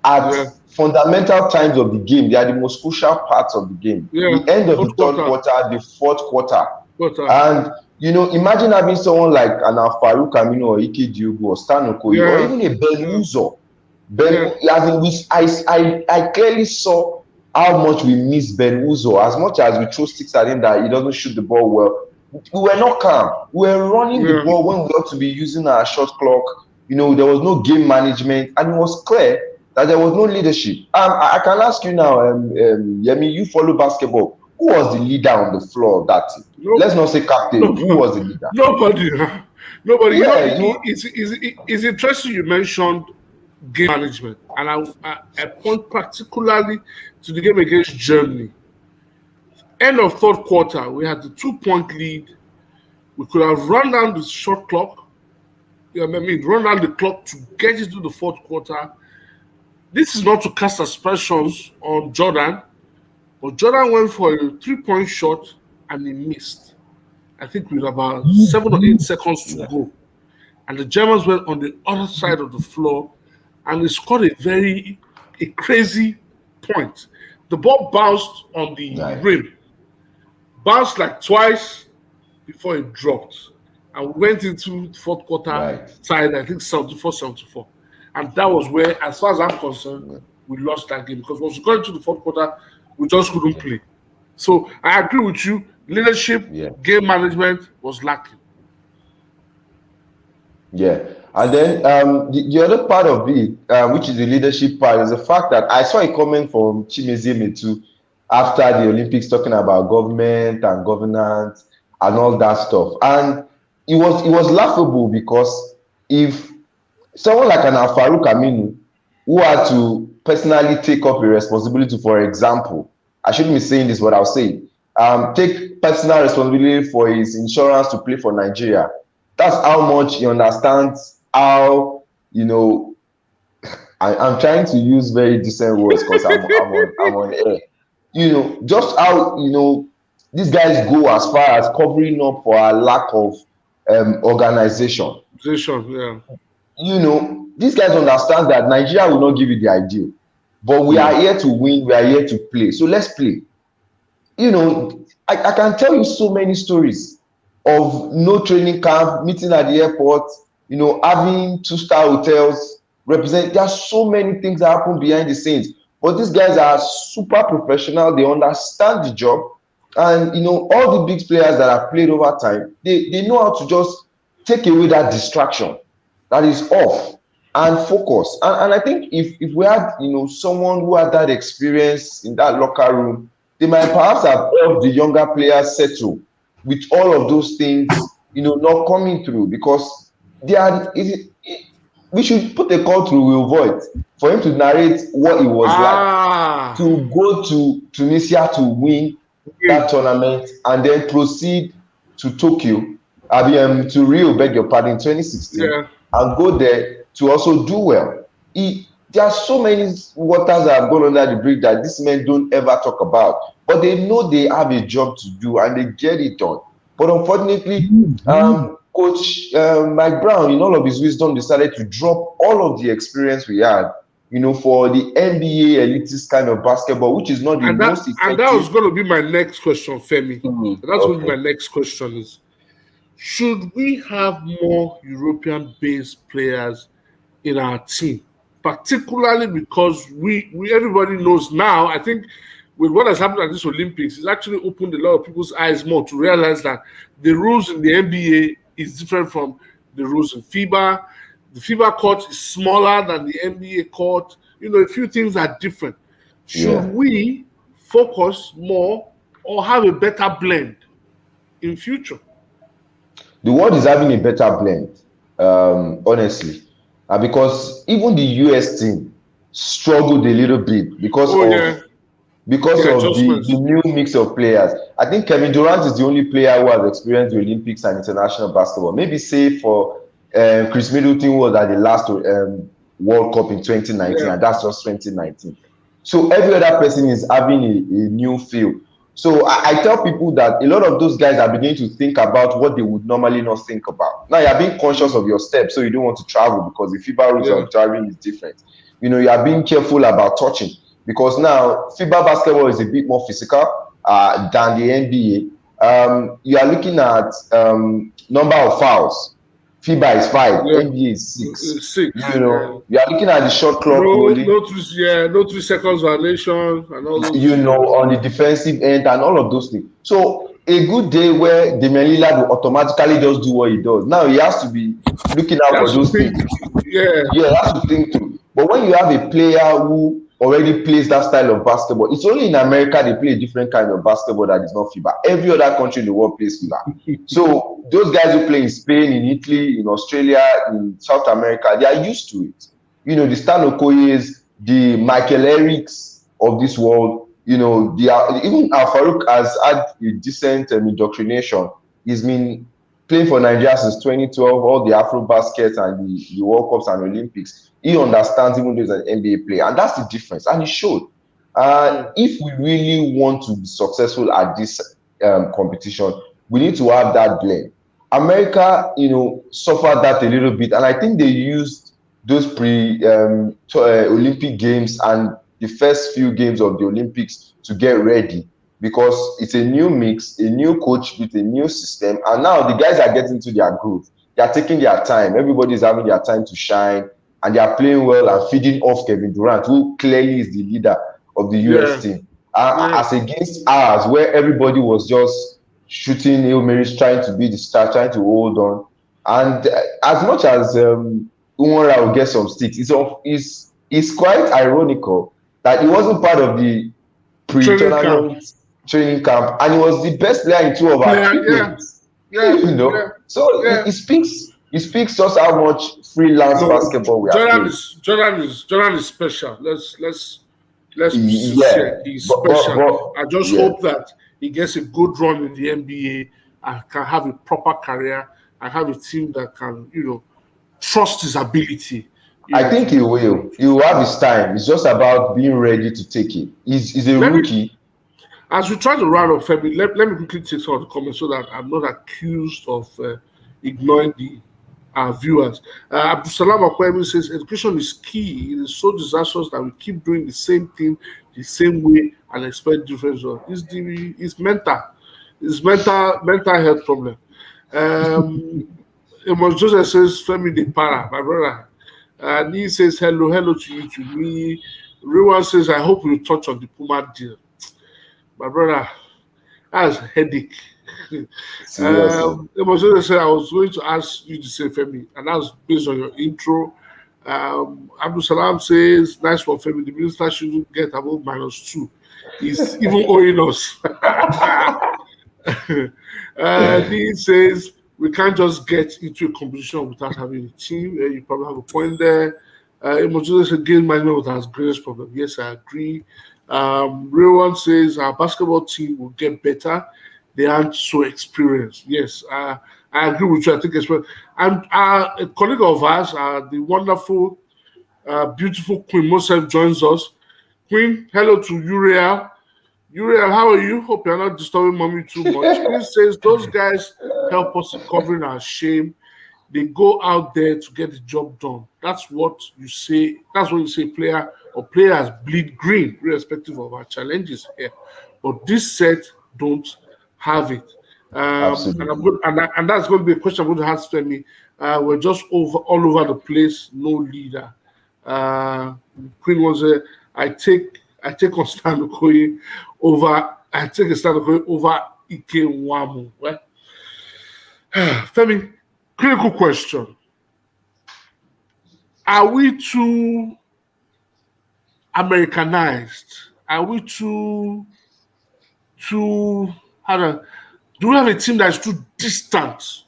At fundamental times of the game, they are the most crucial parts of the game. The end of the third quarter, the fourth quarter. And imagine having someone like an Farouk Aminu or Ike Diogu or Stan Okoye or even a Ben Uzo. I clearly saw how much we miss Ben Uzo. As much as we throw sticks at him that he doesn't shoot the ball well, we were not calm. We were running the ball when we ought to be using our shot clock. There was no game management, and it was clear that there was no leadership. I can ask you now, Yemi, you follow basketball. Who was the leader on the floor of that team? No, Let's not say captain. no, Who was the leader? nobody. Nobody. Yeah, It's interesting you mentioned game management, and I point particularly to the game against Germany. End of third quarter, we had the 2-point lead. We could have run down the shot clock. You know what I mean? Run down the clock to get into the fourth quarter. This is not to cast aspersions on Jordan, but Jordan went for a 3-point shot and he missed. I think with about 7 or 8 seconds to go. And the Germans went on the other side of the floor and they scored a crazy point. The ball bounced on the rim, bounced like twice before it dropped. And we went into the fourth quarter tied, I think 74-74. And that was where, as far as I'm concerned, we lost that game. Because once we got into the fourth quarter, we just couldn't play. So I agree with you. Leadership, game management was lacking. Yeah. And then the other part of it, which is the leadership part, is the fact that I saw a comment from Chimezie Metu after the Olympics talking about government and governance and all that stuff. And it was laughable because if someone like an Farouk Aminu, who had to personally take up a responsibility, for example, I shouldn't be saying this, but I'll say it, take personal responsibility for his insurance to play for Nigeria. That's how much he understands how, I'm trying to use very decent words because I'm on air. Just how, these guys go as far as covering up for a lack of organization. Yeah. These guys understand that Nigeria will not give you the ideal, but we are here to win, we are here to play. So let's play. I can tell you so many stories of no training camp, meeting at the airport, having 2-star hotels, there are so many things that happen behind the scenes. But these guys are super professional, they understand the job, and all the big players that have played over time, they know how to just take away that distraction that is off and focus. And I think if we had someone who had that experience in that locker room, they might perhaps have helped the younger players settle with all of those things, not coming through, because we should put a call through Will Voigt for him to narrate what it was like to go to Tunisia to win that tournament and then proceed to Tokyo, to Rio, beg your pardon, 2016, and go there to also do well. There are so many waters that have gone under the bridge that these men don't ever talk about, but they know they have a job to do and they get it done. But unfortunately, Coach Mike Brown, in all of his wisdom, decided to drop all of the experience we had, for the NBA elitist kind of basketball, which is not the most effective. And that was going to be my next question, Femi. That's going to be my next question is, should we have more European-based players in our team? Particularly because we everybody knows now, I think with what has happened at this Olympics, it's actually opened a lot of people's eyes more to realize that the rules in the NBA is different from the rules in FIBA. The FIBA court is smaller than the NBA court. A few things are different. Should we focus more or have a better blend in future? The world is having a better blend, honestly. Because even the US team struggled a little bit because of the new mix of players. I think Kevin Durant is the only player who has experienced the Olympics and international basketball. Maybe say for Chris Middleton, who was at the last World Cup in 2019, and that's just 2019. So every other person is having a new feel. So I tell people that a lot of those guys are beginning to think about what they would normally not think about. Now you're being conscious of your steps, so you don't want to travel because the FIBA rules of traveling is different. You are being careful about touching because now FIBA basketball is a bit more physical than the NBA. You are looking at number of fouls. FIBA is 5, NBA is 6. You are looking at the shot clock. No 3 seconds violation and all those on the defensive end and all of those things. So a good day where Damian Lillard will automatically just do what he does. Now he has to be looking out for those things. He has to think through. But when you have a player who already plays that style of basketball, it's only in America they play a different kind of basketball that is not FIBA. Every other country in the world plays FIBA. So those guys who play in Spain, in Italy, in Australia, in South America, they are used to it. You know, the Stan Okoyes, the Michael Erics of this world, you know, even Al Farouk has had a decent indoctrination. He's been playing for Nigeria since 2012, all the Afro baskets and the World Cups and Olympics. He understands even though he's an NBA player, and that's the difference. And he showed. If we really want to be successful at this competition, we need to have that blend. America, you know, suffered that a little bit, and I think they used those Olympic games and the first few games of the Olympics to get ready, because it's a new mix, a new coach with a new system, and now the guys are getting to their groove. They are taking their time. Everybody is having their time to shine, and they are playing well and feeding off Kevin Durant, who clearly is the leader of the US team, as against ours, where everybody was just shooting Hail Marys, trying to be the star, trying to hold on. And as much as Umara will get some sticks, it's quite ironical that he wasn't part of the pre-tournament training camp, and he was the best player in two of our games. You know, so it speaks just how much freelance basketball we are playing. Jordan is special. Let's he's special. I just hope that he gets a good run in the NBA and can have a proper career and have a team that can, you know, trust his ability. I think he will. He will have his time. It's just about being ready to take it. He's a rookie. As we try to round up, Femi, let me quickly take some of the comments so that I'm not accused of ignoring our viewers. Abdusalam Akwemi says, education is key. It is so disastrous that we keep doing the same thing the same way and expect different results. It's mental. It's mental health problem. Amos Joseph says, Femi de Para, my brother. He says, hello to you, to me. Rewan says, I hope you touch on the Puma deal. My brother, that's a headache. Amos Joseph said, I was going to ask you to say, Femi, and that's based on your intro. Abdul Salam says, nice one, Femi. The minister shouldn't get above -2. He's even owing us. He says, we can't just get into a competition without having a team. You probably have a point there. Imojosa said, game management was our greatest problem. Yes, I agree. Real one says, our basketball team will get better. They aren't so experienced. Yes, I agree with you. I think it's well. And a colleague of ours, the wonderful, beautiful Queen Mosef joins us. Queen, hello to Uriel. Uriel, how are you? Hope you're not disturbing mommy too much. Queen says those guys help us in covering our shame. They go out there to get the job done. That's what you say. That's what you say. Players bleed green, irrespective of our challenges here. But this set don't have it. And that's going to be a question I'm going to ask Femi. We're just all over the place, no leader. Queen was I take on Stan Okoye over Ike Nwamu. Well, Femi, critical question. Are we too Americanized? Are we too do we have a team that's too distant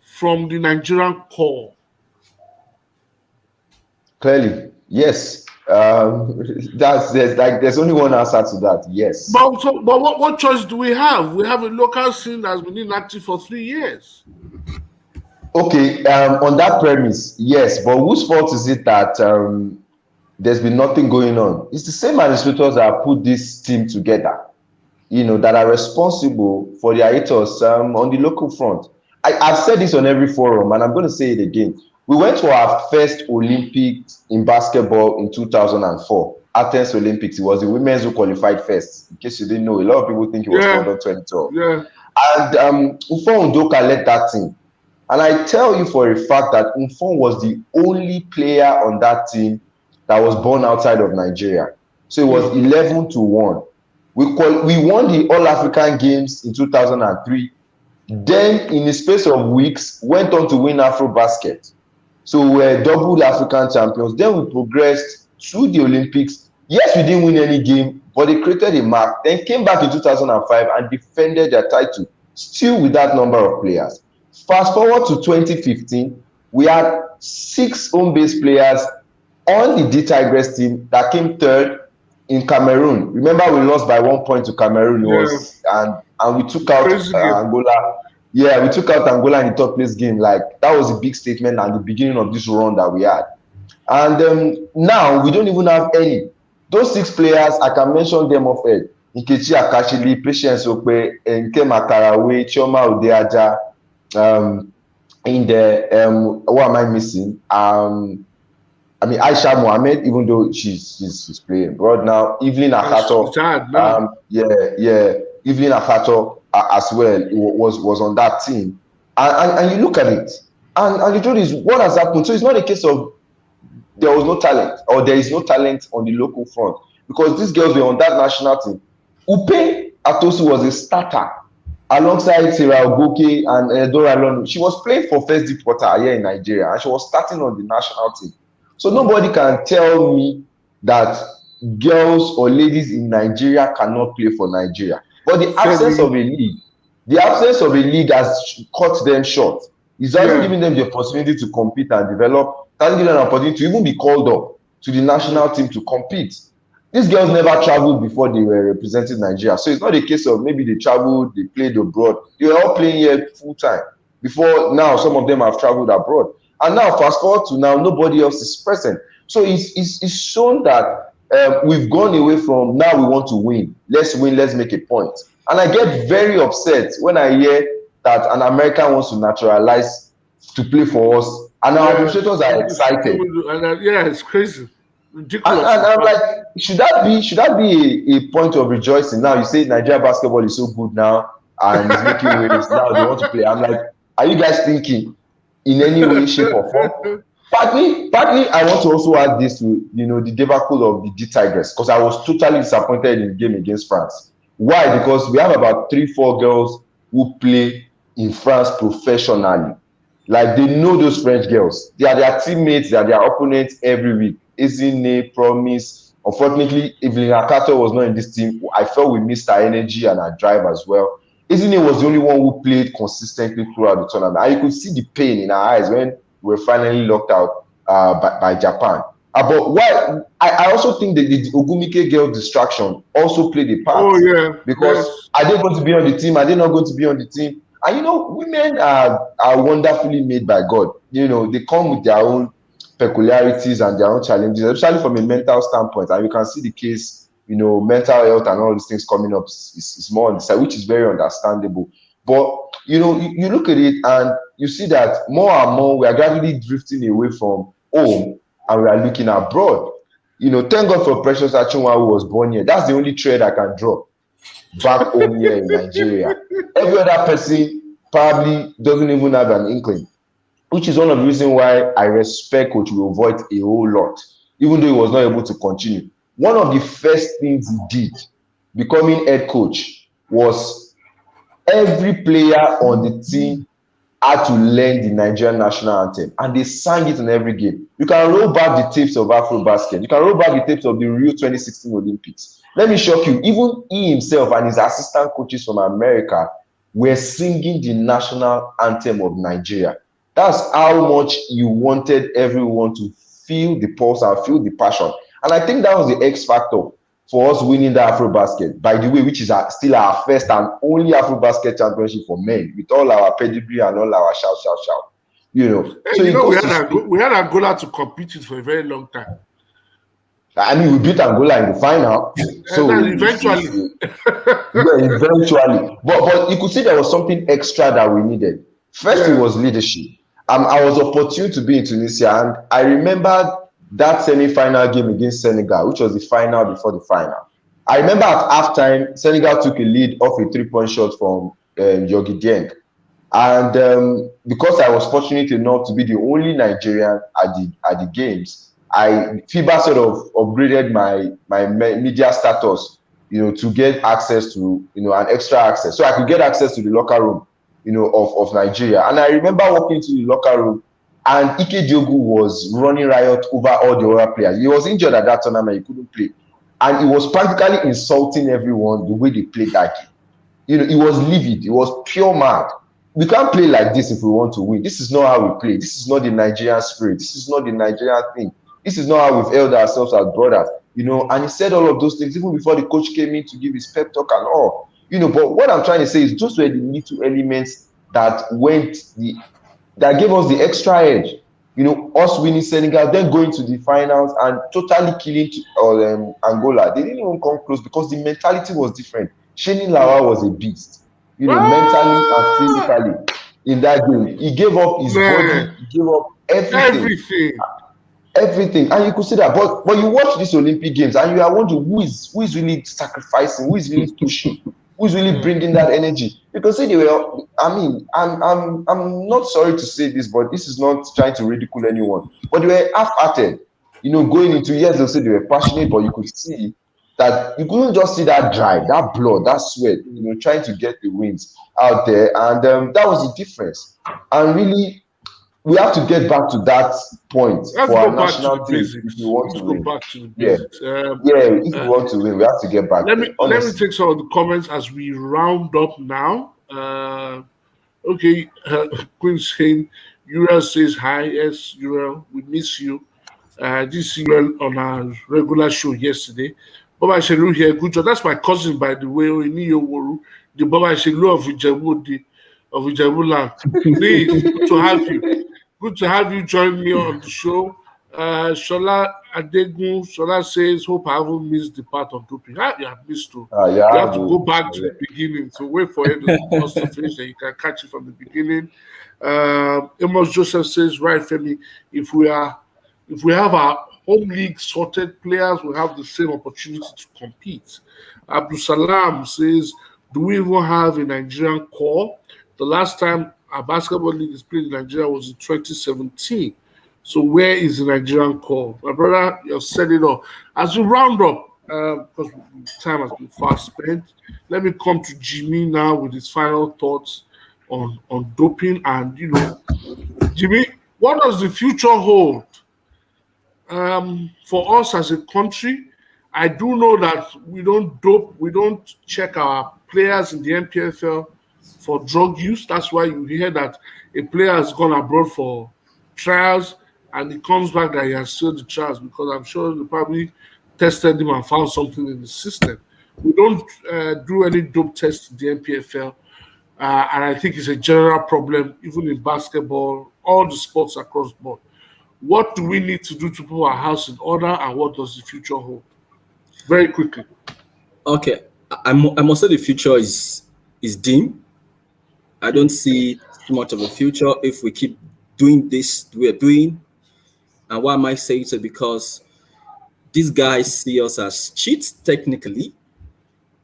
from the Nigerian core? Clearly, yes. There's only one answer to that. Yes. But what choice do we have? We have a local scene that's been inactive for 3 years. Okay, on that premise, yes. But whose fault is it that there's been nothing going on? It's the same administrators that have put this team together, you know, that are responsible for the hiatus on the local front. I've said this on every forum, and I'm going to say it again. We went to our first Olympics in basketball in 2004, Athens Olympics. It was the women's who qualified first. In case you didn't know, a lot of people think it was London 2012. Yeah. And Ufon Udoka led that team. And I tell you for a fact that Ufon was the only player on that team that was born outside of Nigeria. So it was 11-1. We won the All-African Games in 2003. Then, in the space of weeks, went on to win Afro Basket. So we're double African champions. Then we progressed to the Olympics. Yes, we didn't win any game, but they created a mark. Then came back in 2005 and defended their title, still with that number of players. Fast forward to 2015, we had 6 home-based players on the D Tigers team that came third in Cameroon. Remember, we lost by 1 point to Cameroon. And we took out Angola. Yeah, we took out Angola in the top place game. Like, that was a big statement and the beginning of this run that we had. And now we don't even have any. Those 6 players, I can mention them off air. Nkechi Akashili, Patience Okpe, Nkem Akarawe, Chioma Odeaja, in the what am I missing? Aisha Mohammed, even though she's playing abroad now. Evelyn Akato, Evelyn Akato as well was on that team. And you look at it, and the truth is, what has happened? So it's not a case of there was no talent or there is no talent on the local front, because these girls were on that national team. Upe Atosu was a starter alongside Sarah Ogoke and Dora Lonu. She was playing for First Deep Water here in Nigeria, and she was starting on the national team. So nobody can tell me that girls or ladies in Nigeria cannot play for Nigeria. But the absence of a league has cut them short. It's also giving them the opportunity to compete and develop. It hasn't given them an opportunity to even be called up to the national team to compete. These girls never traveled before they were representing Nigeria. So it's not a case of maybe they traveled, they played abroad. They were all playing here full time. Before now, some of them have traveled abroad. And now, fast forward to now, nobody else is present. So it's shown that we've gone away from now we want to win. Let's win, let's make a point. And I get very upset when I hear that an American wants to naturalize to play for us. And our administrators are excited. It's crazy. Ridiculous. And I'm like, should that be a point of rejoicing? Now you say Nigeria basketball is so good now and it's making waves. Now they want to play. I'm like, are you guys thinking in any way, shape, or form? Partly, I want to also add this to the debacle of the D Tigers, because I was totally disappointed in the game against France. Why? Because we have about 3-4 girls who play in France professionally. Like, they know those French girls. They are their teammates, they are their opponents every week. Ezine, Promise. Unfortunately, Evelyn Akato was not in this team. I felt we missed her energy and her drive as well. Ezine was the only one who played consistently throughout the tournament. And you could see the pain in her eyes when we were finally locked out by Japan. But why? I also think that the Ogumike girl distraction also played a part. Oh, yeah. Because are they going to be on the team? Are they not going to be on the team? And women are wonderfully made by God. They come with their own peculiarities and their own challenges, especially from a mental standpoint. And you can see the case, mental health and all these things coming up is more on the side, which is very understandable. But you look at it and you see that more and more we are gradually drifting away from home and we are looking abroad. Thank God for Precious Achunwa, who was born here. That's the only thread I can draw back home here in Nigeria. Every other person probably doesn't even have an inkling, which is one of the reasons why I respect Coach Voigt a whole lot, even though he was not able to continue. One of the first things he did, becoming head coach, was every player on the team had to learn the Nigerian national anthem, and they sang it in every game. You can roll back the tapes of Afrobasket. You can roll back the tapes of the Rio 2016 Olympics. Let me shock you, even he himself and his assistant coaches from America were singing the national anthem of Nigeria. That's how much you wanted everyone to feel the pulse and feel the passion. And I think that was the X factor for us winning the Afrobasket, by the way, which is still our first and only Afrobasket championship for men, with all our pedigree and all our shout. So we had Angola to compete with for a very long time. I mean, we beat Angola in the final. So eventually. Eventually. But you could see there was something extra that we needed. First, it was leadership. I was opportune to be in Tunisia, and I remember that semi-final game against Senegal, which was the final before the final. I remember at halftime, Senegal took a lead off a 3-point shot from Yogi Dieng. And because I was fortunate enough to be the only Nigerian at the games, FIBA sort of upgraded my media status, to get access to, an extra access. So I could get access to the locker room, of Nigeria. And I remember walking to the locker room and Ike Diogu was running riot over all the other players. He was injured at that tournament, he couldn't play. And he was practically insulting everyone the way they played that game. You know, he was livid, he was pure mad. We can't play like this if we want to win. This is not how we play. This is not the Nigerian spirit. This is not the Nigerian thing. This is not how we've held ourselves as brothers. You know, and he said all of those things even before the coach came in to give his pep talk and all. You know, but what I'm trying to say is those were the little elements that that gave us the extra edge. You know, us winning Senegal, then going to the finals and totally killing Angola. They didn't even come close because the mentality was different. Shani Lawa was a beast. You know, mentally and physically in that game. He gave up his body, he gave up everything. And you could see that. But you watch these Olympic Games and you are wondering who is really sacrificing, who is really pushing, who's really bringing that energy. Because see, I'm not sorry to say this, but this is not trying to ridicule anyone. But they were half-hearted. You know, going into years, they'll say they were passionate, but you could see that you couldn't just see that drive, that blood, that sweat, you know, trying to get the wins out there. And that was the difference. And really, we have to get back to that point for our national team if we want to win. If we want to win, we have to get back. Let me take some of the comments as we round up now. Queen saying, Uriel says hi. Yes, Uriel, we miss you. This Uriel on our regular show yesterday. Baba Shelu here, good job. That's my cousin, by the way, the Baba Shelu of Ijebu land. Please, good to have you. Good to have you join me on the show. Shola Adegun, Shola says, hope I haven't missed the part of doping. You have missed too. You have to go back to the beginning. So wait for it to finish and you can catch it from the beginning. Amos Joseph says, right, Femi, if we have our home league sorted players, we have the same opportunity to compete. Abdul Salam says, do we even have a Nigerian core? The last time our basketball league is played in Nigeria was in 2017. So where is the Nigerian core? My brother, you have said it all. As we round up, because time has been fast spent, let me come to Jimmy now with his final thoughts on doping. And, you know, Jimmy, what does the future hold for us as a country? I do know that we don't dope, we don't check our players in the NPFL for drug use. That's why you hear that a player has gone abroad for trials and he comes back that he has failed the trials, because I'm sure they probably tested him and found something in the system. We don't do any dope tests in the NPFL, and I think it's a general problem, even in basketball, all the sports across the board. What do we need to do to put our house in order, and what does the future hold? Very quickly. Okay, I must say the future is dim. I don't see too much of a future if we keep doing this we're doing. And why am I saying so? Because these guys see us as cheats technically.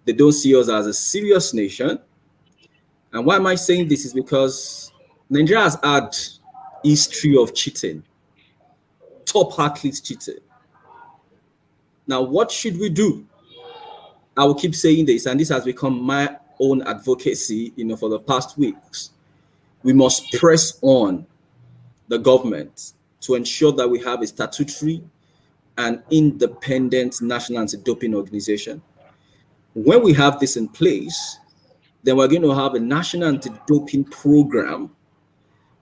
They don't see us as a serious nation. And why am I saying this is because Nigeria has had history of cheating. Top athletes cheated. Now, what should we do? I will keep saying this, and this has become my own advocacy, for the past weeks. We must press on the government to ensure that we have a statutory and independent national anti-doping organization. When we have this in place, then we're going to have a national anti-doping program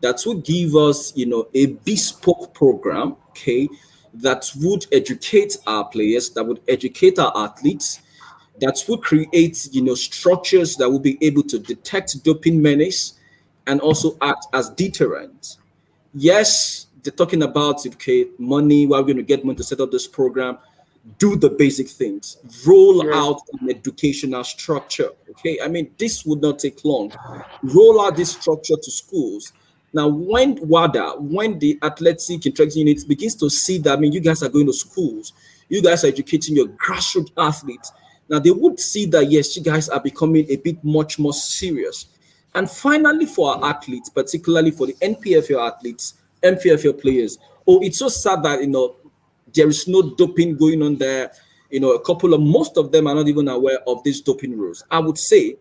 that will give us, a bespoke program, that would educate our players, that would educate our athletes, that would create, structures that will be able to detect doping menace and also act as deterrent. Yes, they're talking about money. We're going to get money to set up this program. Do the basic things. Roll out an educational structure. I mean, this would not take long. Roll out this structure to schools. Now, when the athletic intervention unit begins to see that, you guys are going to schools, you guys are educating your grassroots athletes. Now, they would see that, yes, you guys are becoming a bit much more serious. And finally, for our athletes, particularly for the NPFL athletes, MPFL players, it's so sad that, there is no doping going on there. Most of them are not even aware of these doping rules. I would say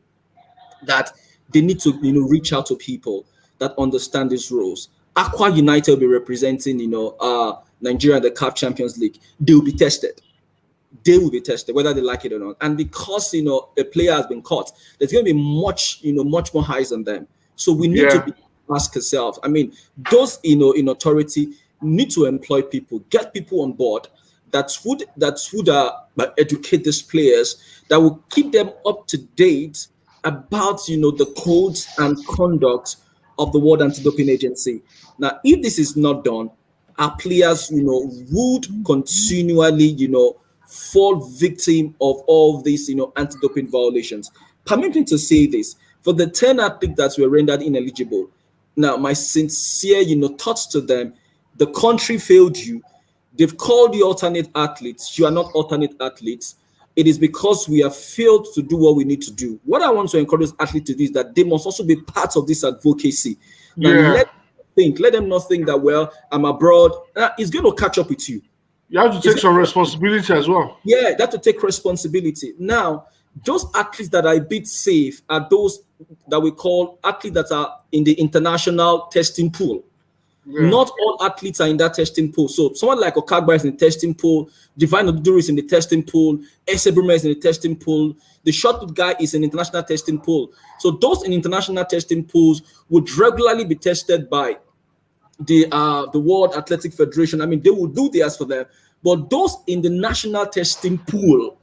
that they need to, reach out to people that understand these rules. Aqua United will be representing, Nigeria in the CAF Champions League. They will be tested. They will be tested whether they like it or not. And because a player has been caught, there's going to be much more eyes on them. So we need to ask ourselves. I mean, those in authority need to employ people, get people on board that would educate these players, that will keep them up to date about the codes and conduct of the World Anti-Doping Agency. Now, if this is not done, our players, would continually, fall victim of all these, anti-doping violations. Permit me to say this: for the 10 athletes that were rendered ineligible, now my sincere, thoughts to them. The country failed you. They've called you alternate athletes. You are not alternate athletes. It is because we have failed to do what we need to do. What I want to encourage athletes to do is that they must also be part of this advocacy. Now, let them not think that, well, I'm abroad. It's going to catch up with you. You have to take some responsibility as well. Yeah, you have to take responsibility. Now, those athletes that are a bit safe are those that we call athletes that are in the international testing pool. Yeah. Not all athletes are in that testing pool. So someone like Okagba is in the testing pool, Divine Oduduru is in the testing pool, Ese Brume is in the testing pool, the shot put guy is in the international testing pool. So those in international testing pools would regularly be tested by the World Athletic Federation. I mean, they will do theirs for them. But those in the national testing pool,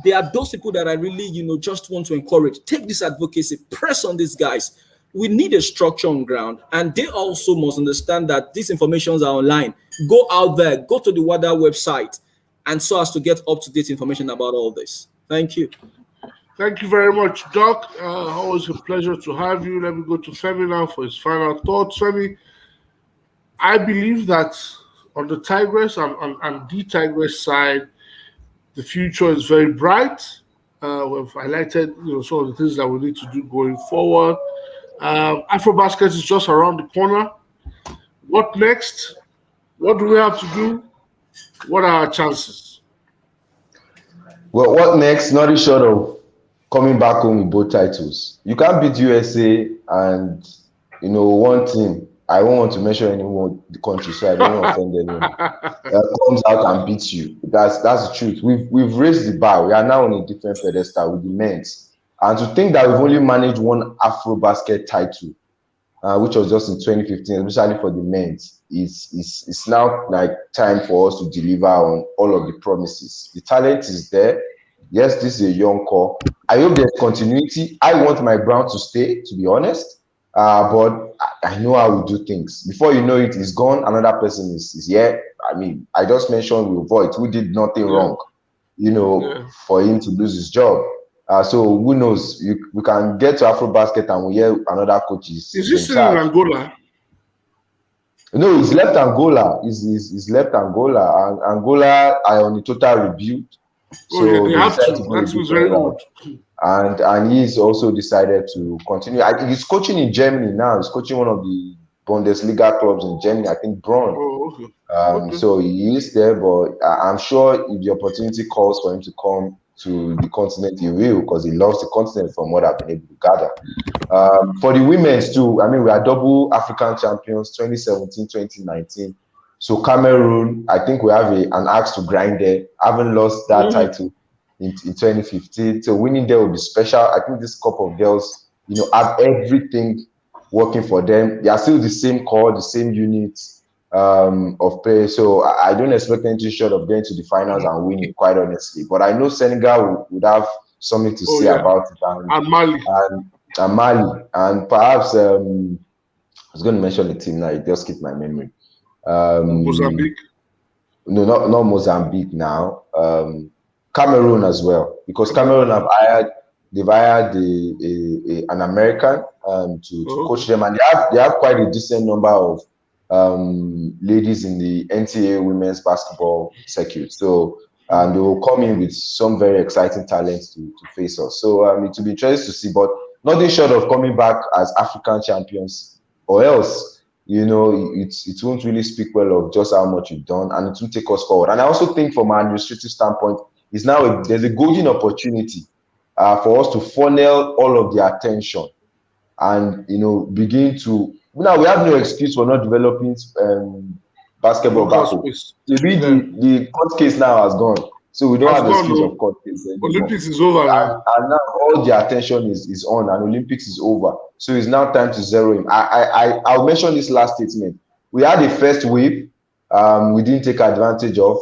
they are those people that I really, just want to encourage. Take this advocacy, press on these guys. We need a structure on ground, and they also must understand that these informations are online. Go out there, go to the WADA website, and so as to get up-to-date information about all this. Thank you. Thank you very much, Doc. Always a pleasure to have you. Let me go to Femi now for his final thoughts. Femi, I believe that on the Tigress and the Tigress side, the future is very bright. We've highlighted some of the things that we need to do going forward. AfroBasket is just around the corner. What next? What do we have to do? What are our chances? Well, what next? Nothing short of coming back home with both titles. You can't beat USA and one team. I won't want to mention anyone the country, so I don't want to offend anyone. That comes out and beats you. That's the truth. We've raised the bar. We are now on a different pedestal with the men's. And to think that we've only managed one AfroBasket title, which was just in 2015, especially for the men's, it's now like time for us to deliver on all of the promises. The talent is there. Yes, this is a young core. I hope there's continuity. I want my Brown to stay, to be honest. But I know how we do things. Before you know it, he's gone. Another person is here. I mean, I just mentioned Will Voigt, who did nothing wrong, for him to lose his job. So who knows? We can get to AfroBasket and we hear another coach is he still in Angola? No, he's left Angola. He's left Angola. And Angola are on a total rebuild. So they have to. That was very good. And he's also decided to continue. He's coaching in Germany now. He's coaching one of the Bundesliga clubs in Germany, I think Braun. Okay. So he is there, but I'm sure if the opportunity calls for him to come to the continent, he will, because he loves the continent from what I've been able to gather. For the women's too, I mean, we are double African champions, 2017, 2019. So Cameroon, I think we have an axe to grind there. I haven't lost that title in 2015. So winning there will be special. I think this couple of girls, have everything working for them. They are still the same core, the same units of players. So I don't expect anything short of getting to the finals and winning, quite honestly. But I know Senegal would have something to say about it. And Mali. And Mali. And perhaps, I was going to mention the team now, it just skipped my memory. Mozambique? No, not Mozambique now. Cameroon as well, because Cameroon they've hired an American to coach them, and they have quite a decent number of ladies in the NCAA women's basketball circuit. So they will come in with some very exciting talents to face us. So it will be interesting to see, but nothing short of coming back as African champions, or else it won't really speak well of just how much you've done, and it will take us forward. And I also think from an administrative standpoint, there's a golden opportunity for us to funnel all of the attention and begin to now we have no excuse for not developing basketball Local back home. space. Maybe Yeah. the court case now has gone, so we don't Has have gone, excuse no. of court case anymore. Olympics is over, man. And now all the attention is on, and Olympics is over. So it's now time to zero him. I'll mention this last statement. We had a first wave, we didn't take advantage of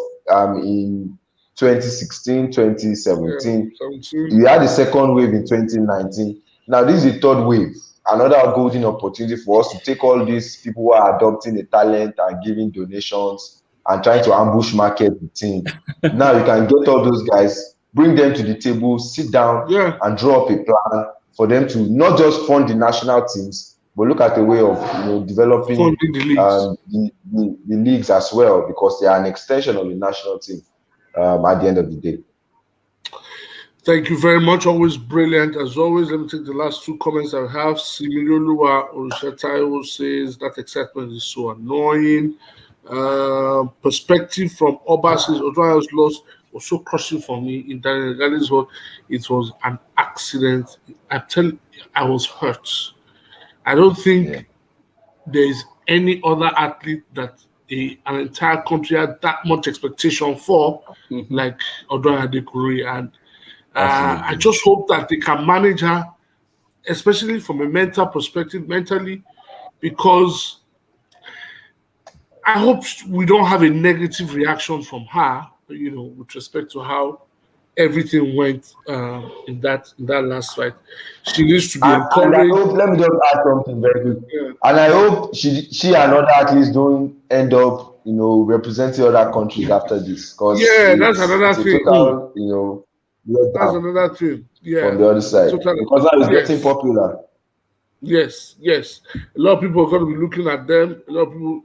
in 2016, 2017. Yeah, 17. We had the second wave in 2019. Now this is the third wave. Another golden opportunity for us to take all these people who are adopting the talent and giving donations and trying to ambush market the team. Now you can get all those guys, bring them to the table, sit down, Yeah. and draw up a plan for them to not just fund the national teams, but look at a way of developing Funding the leagues. the leagues as well, because they are an extension of the national team at the end of the day. Thank you very much. Always brilliant as always. Let me take the last two comments I have. Similoluwa Orishataiwo says that excitement is so annoying. Perspective from Oba says Odunayo's loss was so crushing for me in Daniel Gali's hall. It was an accident. I was hurt. I don't think there is any other athlete that an entire country had that much expectation for, like Odunayo Adekunle, and I just hope that they can manage her, especially from a mental perspective, mentally, because I hope we don't have a negative reaction from her, with respect to how everything went in that last fight. She needs to be encouraged. And I hope, let me just add something very quick. Yeah. And I hope she and other athletes don't end up, representing other countries after this. Yeah, that's another thing. Total, that's another thing. Yeah. On the other side. Because now it's getting popular. Yes. A lot of people are going to be looking at them. A lot of people.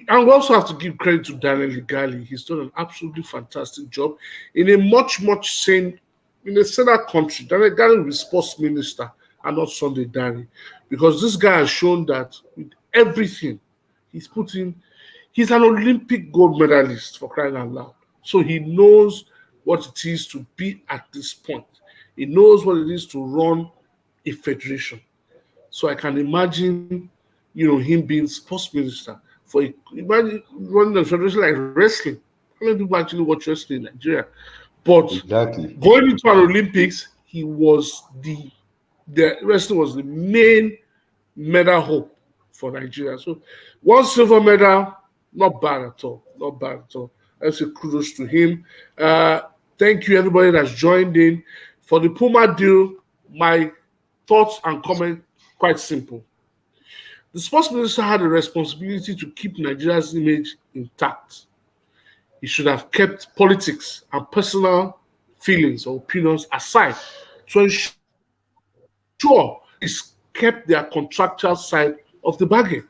And we also have to give credit to Daniel Igali. He's done an absolutely fantastic job in a much sane, in a saner country. Daniel Igali will be sports minister and not Sunday Dare, because this guy has shown that with everything he's put in, he's an Olympic gold medalist, for crying out loud. So he knows what it is to be at this point. He knows what it is to run a federation. So I can imagine, him being sports minister. Imagine running a federation like wrestling. How many people actually watch wrestling in Nigeria? But exactly. Going into an Olympics, he was the wrestling was the main medal hope for Nigeria. So one silver medal, not bad at all. That's a kudos to him. Thank you, everybody that's joined in. For the Puma deal, my thoughts and comments quite simple. The sports minister had a responsibility to keep Nigeria's image intact. He should have kept politics and personal feelings or opinions aside to ensure he's kept their contractual side of the bargain.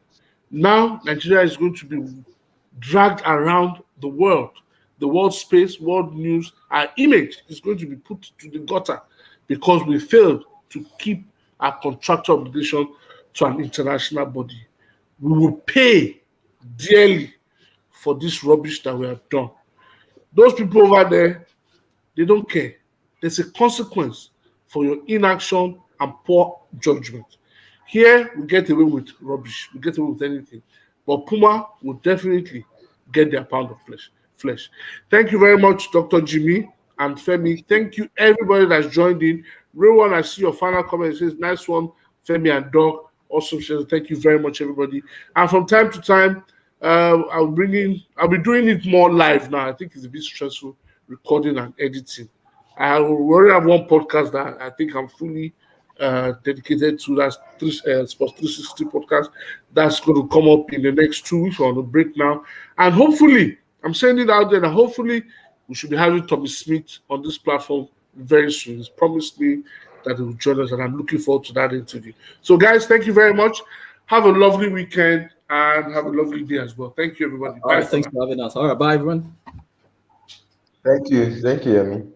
Now, Nigeria is going to be dragged around the world space, world news. Our image is going to be put to the gutter because we failed to keep our contractual obligation to an international body. We will pay dearly for this rubbish that we have done. Those people over there, they don't care. There's a consequence for your inaction and poor judgment. Here, we get away with rubbish. We get away with anything. But Puma will definitely get their pound of flesh. Thank you very much, Dr. Jimmy and Femi. Thank you, everybody that's joined in. Real one, I see your final comment. It says, nice one, Femi and Doc. Awesome. Thank you very much, everybody. And from time to time, I'll be doing it more live now. I think it's a bit stressful recording and editing. I already have one podcast that I think I'm fully dedicated to. That's Sports 360 podcast. That's going to come up in the next 2 weeks. We're on a break now. And hopefully, I'm saying it out there, that hopefully we should be having Tommy Smith on this platform very soon. He's promised me that he will join us, and I'm looking forward to that interview. So, guys, thank you very much. Have a lovely weekend and have a lovely day as well. Thank you, everybody. All right, thanks for having us. All right, bye, everyone. Thank you, Yemi.